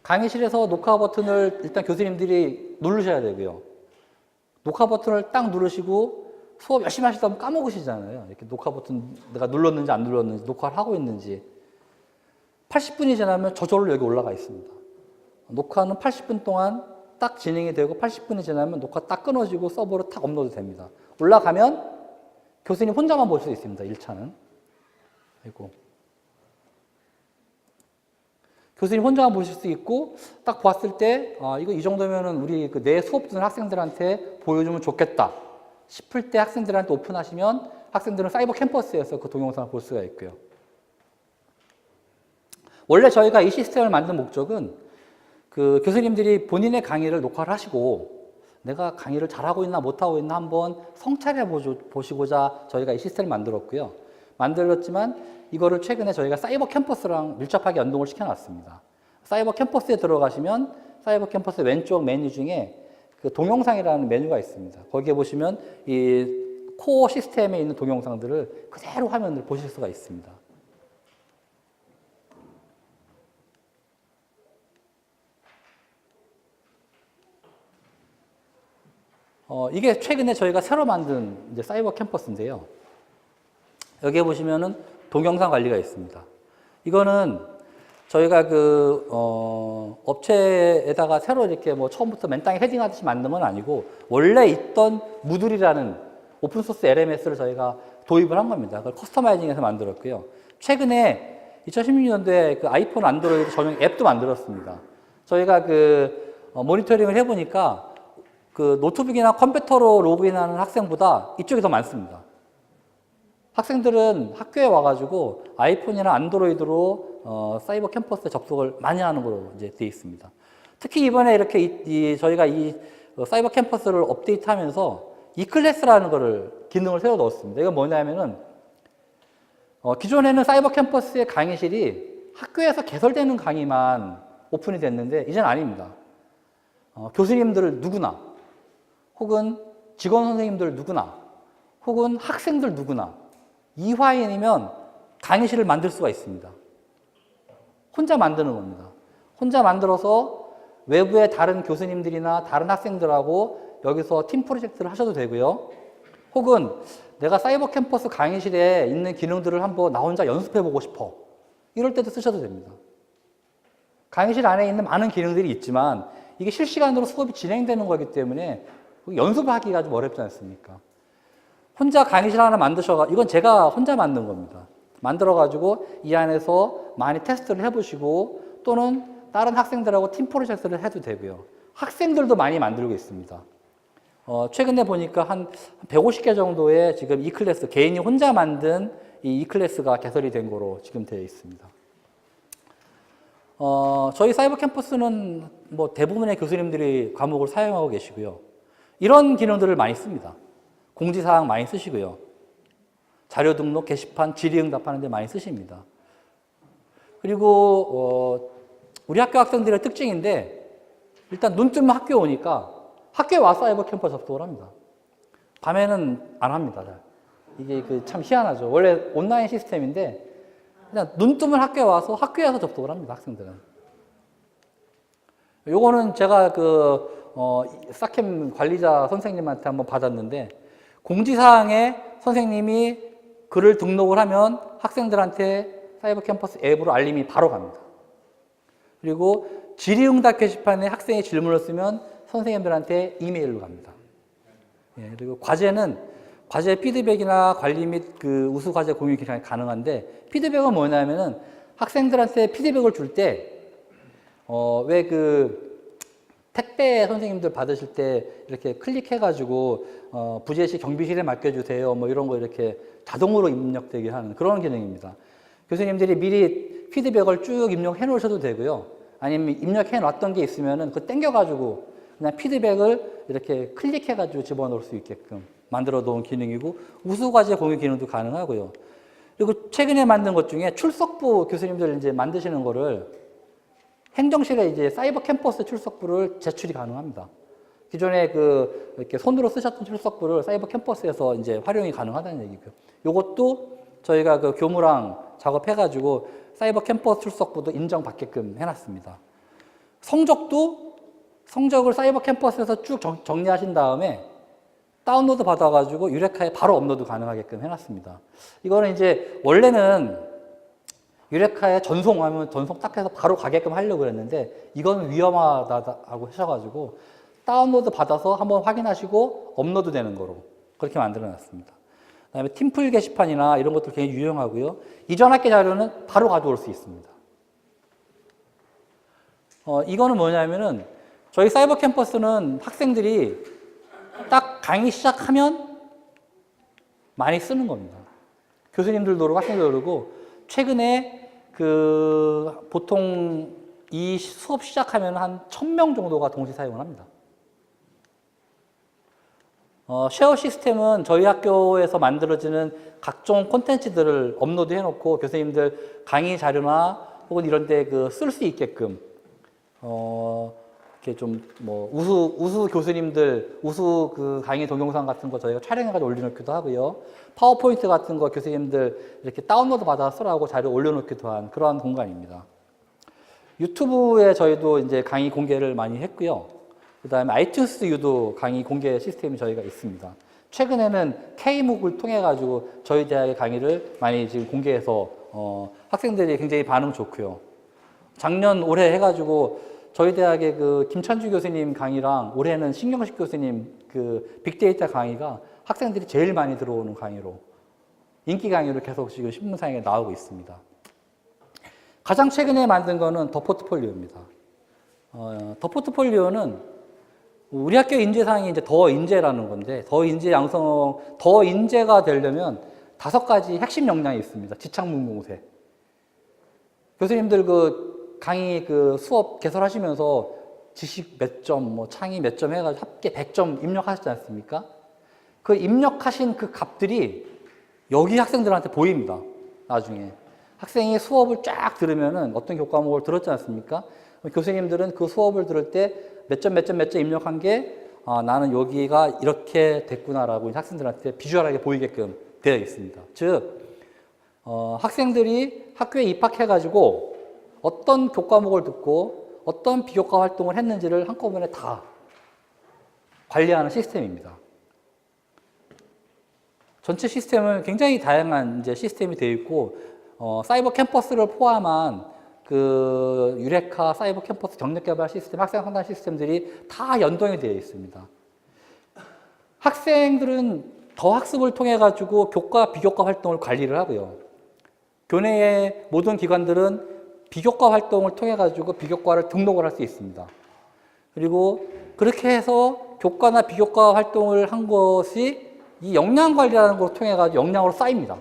강의실에서 녹화 버튼을 일단 교수님들이 누르셔야 되고요. 녹화 버튼을 딱 누르시고 수업 열심히 하시다 보면 까먹으시잖아요. 이렇게 녹화 버튼 내가 눌렀는지 안 눌렀는지, 녹화를 하고 있는지. 80분이 지나면 저절로 여기 올라가 있습니다. 녹화는 80분 동안 딱 진행이 되고 80분이 지나면 녹화 딱 끊어지고 서버로 딱 업로드 됩니다. 올라가면 교수님 혼자만 볼 수 있습니다. 1차는. 아이고. 교수님 혼자만 보실 수 있고 딱 봤을 때 이거 이 정도면은 우리 내 수업 듣는 학생들한테 보여주면 좋겠다 싶을 때 학생들한테 오픈하시면 학생들은 사이버 캠퍼스에서 그 동영상을 볼 수가 있고요. 원래 저희가 이 시스템을 만든 목적은 그 교수님들이 본인의 강의를 녹화를 하시고 내가 강의를 잘하고 있나 못하고 있나 한번 성찰해 보시고자 저희가 이 시스템을 만들었고요. 만들었지만 이거를 최근에 저희가 사이버 캠퍼스랑 밀접하게 연동을 시켜놨습니다. 사이버 캠퍼스에 들어가시면 사이버 캠퍼스 왼쪽 메뉴 중에 그 동영상이라는 메뉴가 있습니다. 거기에 보시면 이 코어 시스템에 있는 동영상들을 그대로 화면을 보실 수가 있습니다. 이게 최근에 저희가 새로 만든 이제 사이버 캠퍼스인데요. 여기에 보시면은 동영상 관리가 있습니다. 이거는 저희가 업체에다가 새로 이렇게 뭐 처음부터 맨땅에 헤딩하듯이 만든 건 아니고 원래 있던 무들이라는 오픈소스 LMS를 저희가 도입을 한 겁니다. 그걸 커스터마이징해서 만들었고요. 최근에 2016년도에 그 아이폰 안드로이드 전용 앱도 만들었습니다. 저희가 모니터링을 해보니까 그 노트북이나 컴퓨터로 로그인하는 학생보다 이쪽이 더 많습니다. 학생들은 학교에 와가지고 아이폰이나 안드로이드로 사이버 캠퍼스에 접속을 많이 하는 걸로 이제 되어 있습니다. 특히 이번에 이렇게 저희가 이 사이버 캠퍼스를 업데이트하면서 e클래스라는 기능을 새로 넣었습니다. 이건 뭐냐면은 기존에는 사이버 캠퍼스의 강의실이 학교에서 개설되는 강의만 오픈이 됐는데 이제는 아닙니다. 교수님들 누구나 혹은 직원 선생님들 누구나 혹은 학생들 누구나 이화인이면 강의실을 만들 수가 있습니다. 혼자 만드는 겁니다. 혼자 만들어서 외부의 다른 교수님들이나 다른 학생들하고 여기서 팀 프로젝트를 하셔도 되고요. 혹은 내가 사이버 캠퍼스 강의실에 있는 기능들을 한번 나 혼자 연습해보고 싶어. 이럴 때도 쓰셔도 됩니다. 강의실 안에 있는 많은 기능들이 있지만 이게 실시간으로 수업이 진행되는 거기 때문에 연습을 하기가 좀 어렵지 않습니까? 혼자 강의실 하나 이건 제가 혼자 만든 겁니다. 만들어가지고 이 안에서 많이 테스트를 해보시고 또는 다른 학생들하고 팀 프로젝트를 해도 되고요. 학생들도 많이 만들고 있습니다. 최근에 보니까 한 150개 정도의 지금 e클래스, 개인이 혼자 만든 이 e클래스가 개설이 된 거로 지금 되어 있습니다. 저희 사이버 캠퍼스는 뭐 대부분의 교수님들이 과목을 사용하고 계시고요. 이런 기능들을 많이 씁니다. 공지사항 많이 쓰시고요. 자료 등록, 게시판, 질의응답하는 데 많이 쓰십니다. 그리고 우리 학교 학생들의 특징인데 일단 눈 뜨면 학교에 오니까 학교에 와서 사이버 캠퍼스 접속을 합니다. 밤에는 안 합니다. 잘. 이게 참 희한하죠. 원래 온라인 시스템인데 그냥 눈 뜨면 학교에 와서 학교에서 접속을 합니다. 학생들은. 요거는 제가 사캠 관리자 선생님한테 한번 받았는데 공지사항에 선생님이 글을 등록을 하면 학생들한테 사이버 캠퍼스 앱으로 알림이 바로 갑니다. 그리고 질의응답 게시판에 학생이 질문을 쓰면 선생님들한테 이메일로 갑니다. 예, 그리고 과제 피드백이나 관리 및 우수 과제 공유 기능이 가능한데 피드백은 뭐냐면은 학생들한테 피드백을 줄 때 왜 택배 선생님들 받으실 때 이렇게 클릭해가지고 부재시 경비실에 맡겨주세요. 뭐 이런 거 이렇게 자동으로 입력되게 하는 그런 기능입니다. 교수님들이 미리 피드백을 쭉 입력해 놓으셔도 되고요. 아니면 입력해 놨던 게 있으면은 그 땡겨가지고 그냥 피드백을 이렇게 클릭해가지고 집어넣을 수 있게끔 만들어 놓은 기능이고 우수과제 공유 기능도 가능하고요. 그리고 최근에 만든 것 중에 출석부 교수님들 이제 만드시는 거를 행정실에 이제 사이버 캠퍼스 출석부를 제출이 가능합니다. 기존에 이렇게 손으로 쓰셨던 출석부를 사이버 캠퍼스에서 이제 활용이 가능하다는 얘기고요. 요것도 저희가 그 교무랑 작업해가지고 사이버 캠퍼스 출석부도 인정받게끔 해놨습니다. 성적을 사이버 캠퍼스에서 쭉 정리하신 다음에 다운로드 받아가지고 유레카에 바로 업로드 가능하게끔 해놨습니다. 이거는 이제 원래는 유레카에 전송하면 전송 딱 해서 바로 가게끔 하려고 그랬는데 이건 위험하다고 하셔가지고 다운로드 받아서 한번 확인하시고 업로드 되는 거로 그렇게 만들어 놨습니다. 그 다음에 팀플 게시판이나 이런 것도 굉장히 유용하고요. 이전 학기 자료는 바로 가져올 수 있습니다. 이거는 뭐냐면은 저희 사이버 캠퍼스는 학생들이 딱 강의 시작하면 많이 쓰는 겁니다. 교수님들도 그러고 학생들도 그러고 최근에 보통 이 수업 시작하면 한 1000명 정도가 동시 사용을 합니다. 쉐어 시스템은 저희 학교에서 만들어지는 각종 콘텐츠들을 업로드 해놓고 교수님들 강의 자료나 혹은 이런 데 쓸 수 있게끔 이렇게 좀 우수 교수님들 우수 강의 동영상 같은 거 저희가 촬영해가지고 올려놓기도 하고요. 파워포인트 같은 거 교수님들 이렇게 다운로드 받아 쓰라고 자료 올려놓기도 한 그러한 공간입니다. 유튜브에 저희도 이제 강의 공개를 많이 했고요. 그 다음에 아이튠스 U도 강의 공개 시스템이 저희가 있습니다. 최근에는 K묵을 통해 가지고 저희 대학의 강의를 많이 지금 공개해서 학생들이 굉장히 반응 좋고요. 작년 올해 해가지고 저희 대학의 김찬주 교수님 강의랑 올해는 신경식 교수님 빅데이터 강의가 학생들이 제일 많이 들어오는 강의로 인기 강의로 계속 지금 신문상에 나오고 있습니다. 가장 최근에 만든 거는 더 포트폴리오입니다. 더 포트폴리오는 우리 학교 인재상이 이제 더 인재라는 건데 더 인재가 되려면 5가지 핵심 역량이 있습니다. 지창문공세. 교수님들 강의 수업 개설하시면서 지식 몇 점, 창의 몇 점 해가지고 합계 100점 입력하셨지 않습니까? 그 입력하신 그 값들이 여기 학생들한테 보입니다. 나중에. 학생이 수업을 쫙 들으면은 어떤 교과목을 들었지 않습니까? 교수님들은 그 수업을 들을 때 몇 점 입력한 게 나는 여기가 이렇게 됐구나라고 학생들한테 비주얼하게 보이게끔 되어 있습니다. 즉 학생들이 학교에 입학해가지고 어떤 교과목을 듣고 어떤 비교과 활동을 했는지를 한꺼번에 다 관리하는 시스템입니다. 전체 시스템은 굉장히 다양한 이제 시스템이 되어 있고 사이버 캠퍼스를 포함한 유레카 사이버 캠퍼스 경력개발 시스템, 학생 상담 시스템들이 다 연동이 되어 있습니다. 학생들은 더 학습을 통해 가지고 교과, 비교과 활동을 관리를 하고요. 교내의 모든 기관들은 비교과 활동을 통해 가지고 비교과를 등록을 할 수 있습니다. 그리고 그렇게 해서 교과나 비교과 활동을 한 것이 이 역량 관리라는 걸 통해 가지고 역량으로 쌓입니다.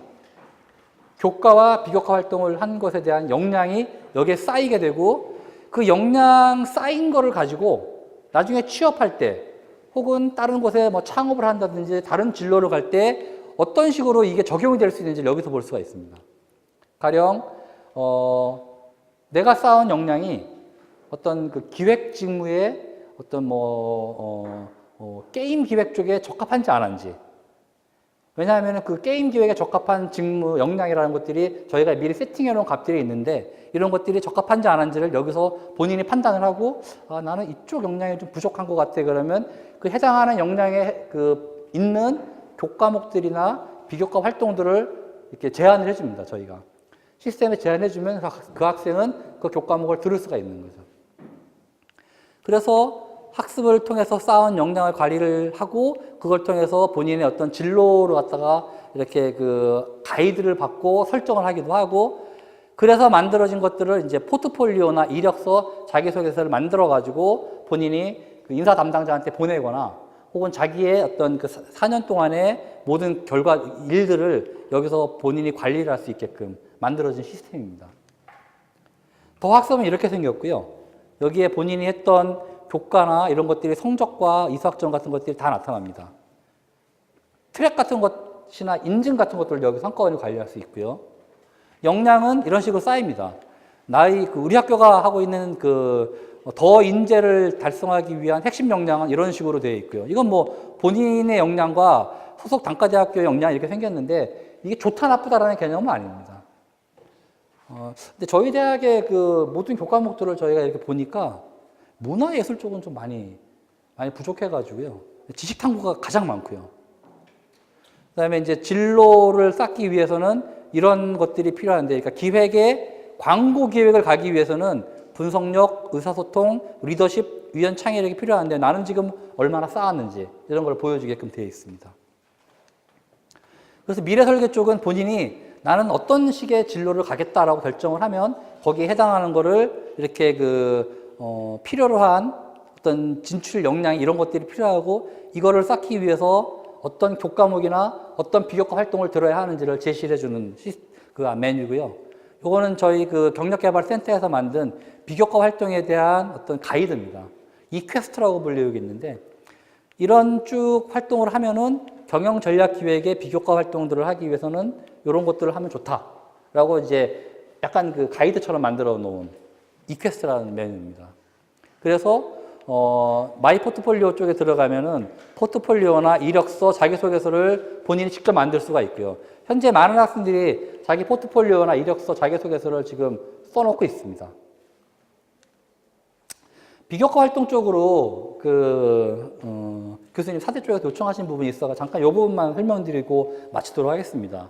교과와 비교과 활동을 한 것에 대한 역량이 여기에 쌓이게 되고 그 역량 쌓인 거를 가지고 나중에 취업할 때 혹은 다른 곳에 창업을 한다든지 다른 진로를 갈 때 어떤 식으로 이게 적용이 될 수 있는지 여기서 볼 수가 있습니다. 가령 내가 쌓은 역량이 어떤 기획 직무에 어떤 게임 기획 쪽에 적합한지 안 한지. 왜냐하면 그 게임 기획에 적합한 직무 역량이라는 것들이 저희가 미리 세팅해 놓은 값들이 있는데 이런 것들이 적합한지 안 한지를 여기서 본인이 판단을 하고 나는 이쪽 역량이 좀 부족한 것 같아. 그러면 그 해당하는 역량에 있는 교과목들이나 비교과 활동들을 이렇게 제안을 해줍니다. 저희가. 시스템에 제안해주면 그 학생은 그 교과목을 들을 수가 있는 거죠. 그래서 학습을 통해서 쌓은 역량을 관리를 하고 그걸 통해서 본인의 어떤 진로를 갖다가 이렇게 가이드를 받고 설정을 하기도 하고 그래서 만들어진 것들을 이제 포트폴리오나 이력서, 자기소개서를 만들어가지고 본인이 그 인사 담당자한테 보내거나 혹은 자기의 어떤 그 4년 동안의 모든 결과, 일들을 여기서 본인이 관리를 할 수 있게끔 만들어진 시스템입니다. 더 학습은 이렇게 생겼고요. 여기에 본인이 했던 교과나 이런 것들이 성적과 이수학점 같은 것들이 다 나타납니다. 트랙 같은 것이나 인증 같은 것들을 여기서 한꺼번에 관리할 수 있고요. 역량은 이런 식으로 쌓입니다. 우리 학교가 하고 있는 더 인재를 달성하기 위한 핵심 역량은 이런 식으로 되어 있고요. 이건 뭐 본인의 역량과 소속 단과대학교의 역량이 이렇게 생겼는데 이게 좋다 나쁘다라는 개념은 아닙니다. 근데 저희 대학의 그 모든 교과목들을 저희가 이렇게 보니까 문화예술 쪽은 좀 많이 부족해가지고요. 지식 탐구가 가장 많고요. 그다음에 이제 진로를 쌓기 위해서는 이런 것들이 필요한데, 그러니까 기획에 광고 기획을 가기 위해서는 분석력, 의사소통, 리더십, 위원 창의력이 필요한데 나는 지금 얼마나 쌓았는지 이런 걸 보여주게끔 되어 있습니다. 그래서 미래 설계 쪽은 본인이 나는 어떤 식의 진로를 가겠다라고 결정을 하면 거기에 해당하는 거를 이렇게 필요로 한 어떤 진출 역량 이런 것들이 필요하고 이거를 쌓기 위해서 어떤 교과목이나 어떤 비교과 활동을 들어야 하는지를 제시를 해주는 메뉴고요. 요거는 저희 경력개발센터에서 만든 비교과 활동에 대한 어떤 가이드입니다. 이 퀘스트라고 불리고 있는데 이런 쭉 활동을 하면은 경영 전략 기획의 비교과 활동들을 하기 위해서는 이런 것들을 하면 좋다라고 이제 약간 가이드처럼 만들어 놓은 이퀘스트라는 메뉴입니다. 그래서 마이 포트폴리오 쪽에 들어가면은 포트폴리오나 이력서, 자기소개서를 본인이 직접 만들 수가 있고요. 현재 많은 학생들이 자기 포트폴리오나 이력서, 자기소개서를 지금 써놓고 있습니다. 비교과 활동 쪽으로 교수님 사대 쪽에서 요청하신 부분이 있어서 잠깐 이 부분만 설명드리고 마치도록 하겠습니다.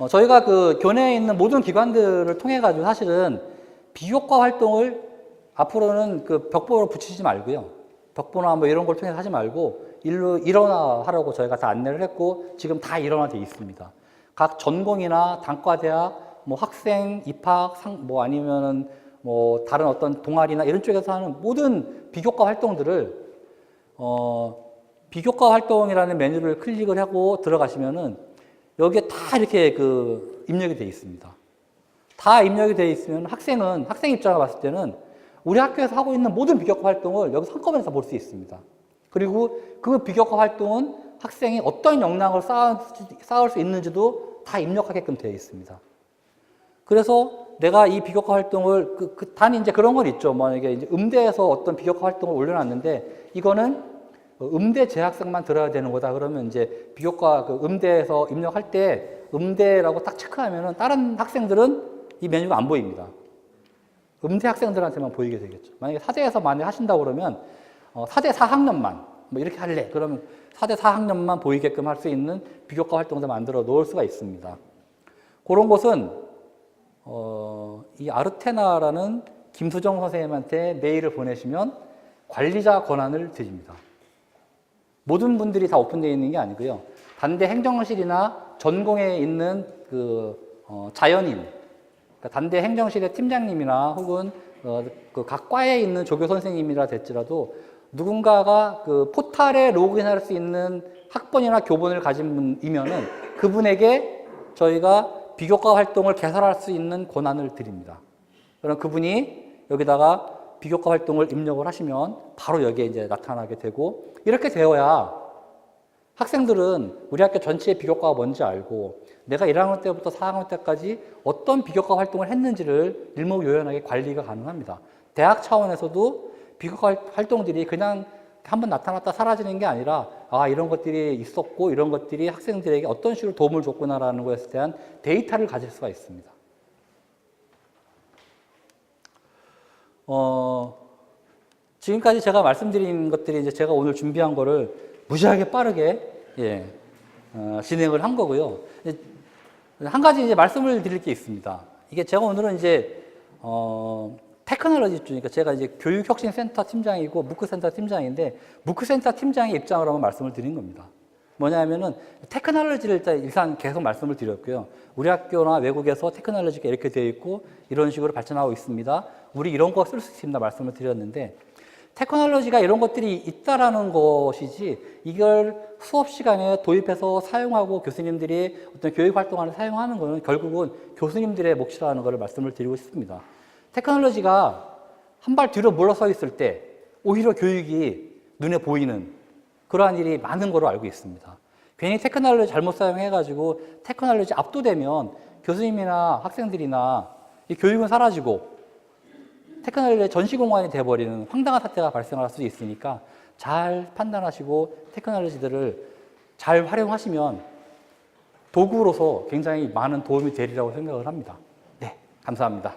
저희가 교내에 있는 모든 기관들을 통해 가지고 사실은 비교과 활동을 앞으로는 벽보로 붙이지 말고요. 벽보나 뭐 이런 걸 통해서 하지 말고 일원화하라고 저희가 다 안내를 했고 지금 다 일원화되어 있습니다. 각 전공이나 단과대학, 뭐 학생 입학, 아니면은 뭐 다른 어떤 동아리나 이런 쪽에서 하는 모든 비교과 활동들을 비교과 활동이라는 메뉴를 클릭을 하고 들어가시면은 여기에 다 이렇게 입력이 되어 있습니다. 다 입력이 되어 있으면 학생 입장을 봤을 때는 우리 학교에서 하고 있는 모든 비교과 활동을 여기서 한꺼번에 다 볼 수 있습니다. 그리고 그 비교과 활동은 학생이 어떤 역량을 쌓을 수 있는지도 다 입력하게끔 되어 있습니다. 그래서 내가 이 비교과 활동을 단 이제 그런 건 있죠. 만약에 이제 음대에서 어떤 비교과 활동을 올려놨는데 이거는 음대 재학생만 들어야 되는 거다. 그러면 이제 비교과 음대에서 입력할 때 음대라고 딱 체크하면은 다른 학생들은 이 메뉴가 안 보입니다. 음대 학생들한테만 보이게 되겠죠. 만약에 사대에서 만약 하신다고 그러면 사대 4학년만 뭐 이렇게 할래. 그러면 사대 4학년만 보이게끔 할 수 있는 비교과 활동도 만들어 놓을 수가 있습니다. 그런 것은 이 아르테나라는 김수정 선생님한테 메일을 보내시면 관리자 권한을 드립니다. 모든 분들이 다 오픈되어 있는 게 아니고요. 단대 행정실이나 전공에 있는 자연인, 그러니까 단대 행정실의 팀장님이나 혹은 각 과에 있는 조교 선생님이라 될지라도 누군가가 포탈에 로그인할 수 있는 학번이나 교본을 가진 분이면은 그분에게 저희가 비교과 활동을 개설할 수 있는 권한을 드립니다. 그럼 그분이 여기다가 비교과 활동을 입력을 하시면 바로 여기에 이제 나타나게 되고 이렇게 되어야 학생들은 우리 학교 전체의 비교과가 뭔지 알고 내가 1학년 때부터 4학년 때까지 어떤 비교과 활동을 했는지를 일목요연하게 관리가 가능합니다. 대학 차원에서도 비교과 활동들이 그냥 한번 나타났다 사라지는 게 아니라 이런 것들이 있었고 이런 것들이 학생들에게 어떤 식으로 도움을 줬구나라는 것에 대한 데이터를 가질 수가 있습니다. 지금까지 제가 말씀드린 것들이 이제 제가 오늘 준비한 거를 무지하게 빠르게 진행을 한 거고요. 한 가지 이제 말씀을 드릴 게 있습니다. 이게 제가 오늘은 이제 테크놀로지 쪽이니까 제가 이제 교육혁신센터 팀장이고 무크센터 팀장인데 무크센터 팀장의 입장으로 한번 말씀을 드린 겁니다. 뭐냐면은 테크놀로지를 일단 계속 말씀을 드렸고요. 우리 학교나 외국에서 테크놀로지가 이렇게 되어 있고 이런 식으로 발전하고 있습니다. 우리 이런 거 쓸 수 있습니다. 말씀을 드렸는데 테크놀로지가 이런 것들이 있다라는 것이지 이걸 수업 시간에 도입해서 사용하고 교수님들이 어떤 교육 활동을 사용하는 것은 결국은 교수님들의 몫이라는 것을 말씀을 드리고 싶습니다. 테크놀로지가 한 발 뒤로 물러서 있을 때 오히려 교육이 눈에 보이는 그러한 일이 많은 걸로 알고 있습니다. 괜히 테크놀로지 잘못 사용해가지고 테크놀로지 압도되면 교수님이나 학생들이나 이 교육은 사라지고 테크놀로지의 전시공간이 되어버리는 황당한 사태가 발생할 수 있으니까 잘 판단하시고 테크놀로지들을 잘 활용하시면 도구로서 굉장히 많은 도움이 되리라고 생각을 합니다. 네, 감사합니다.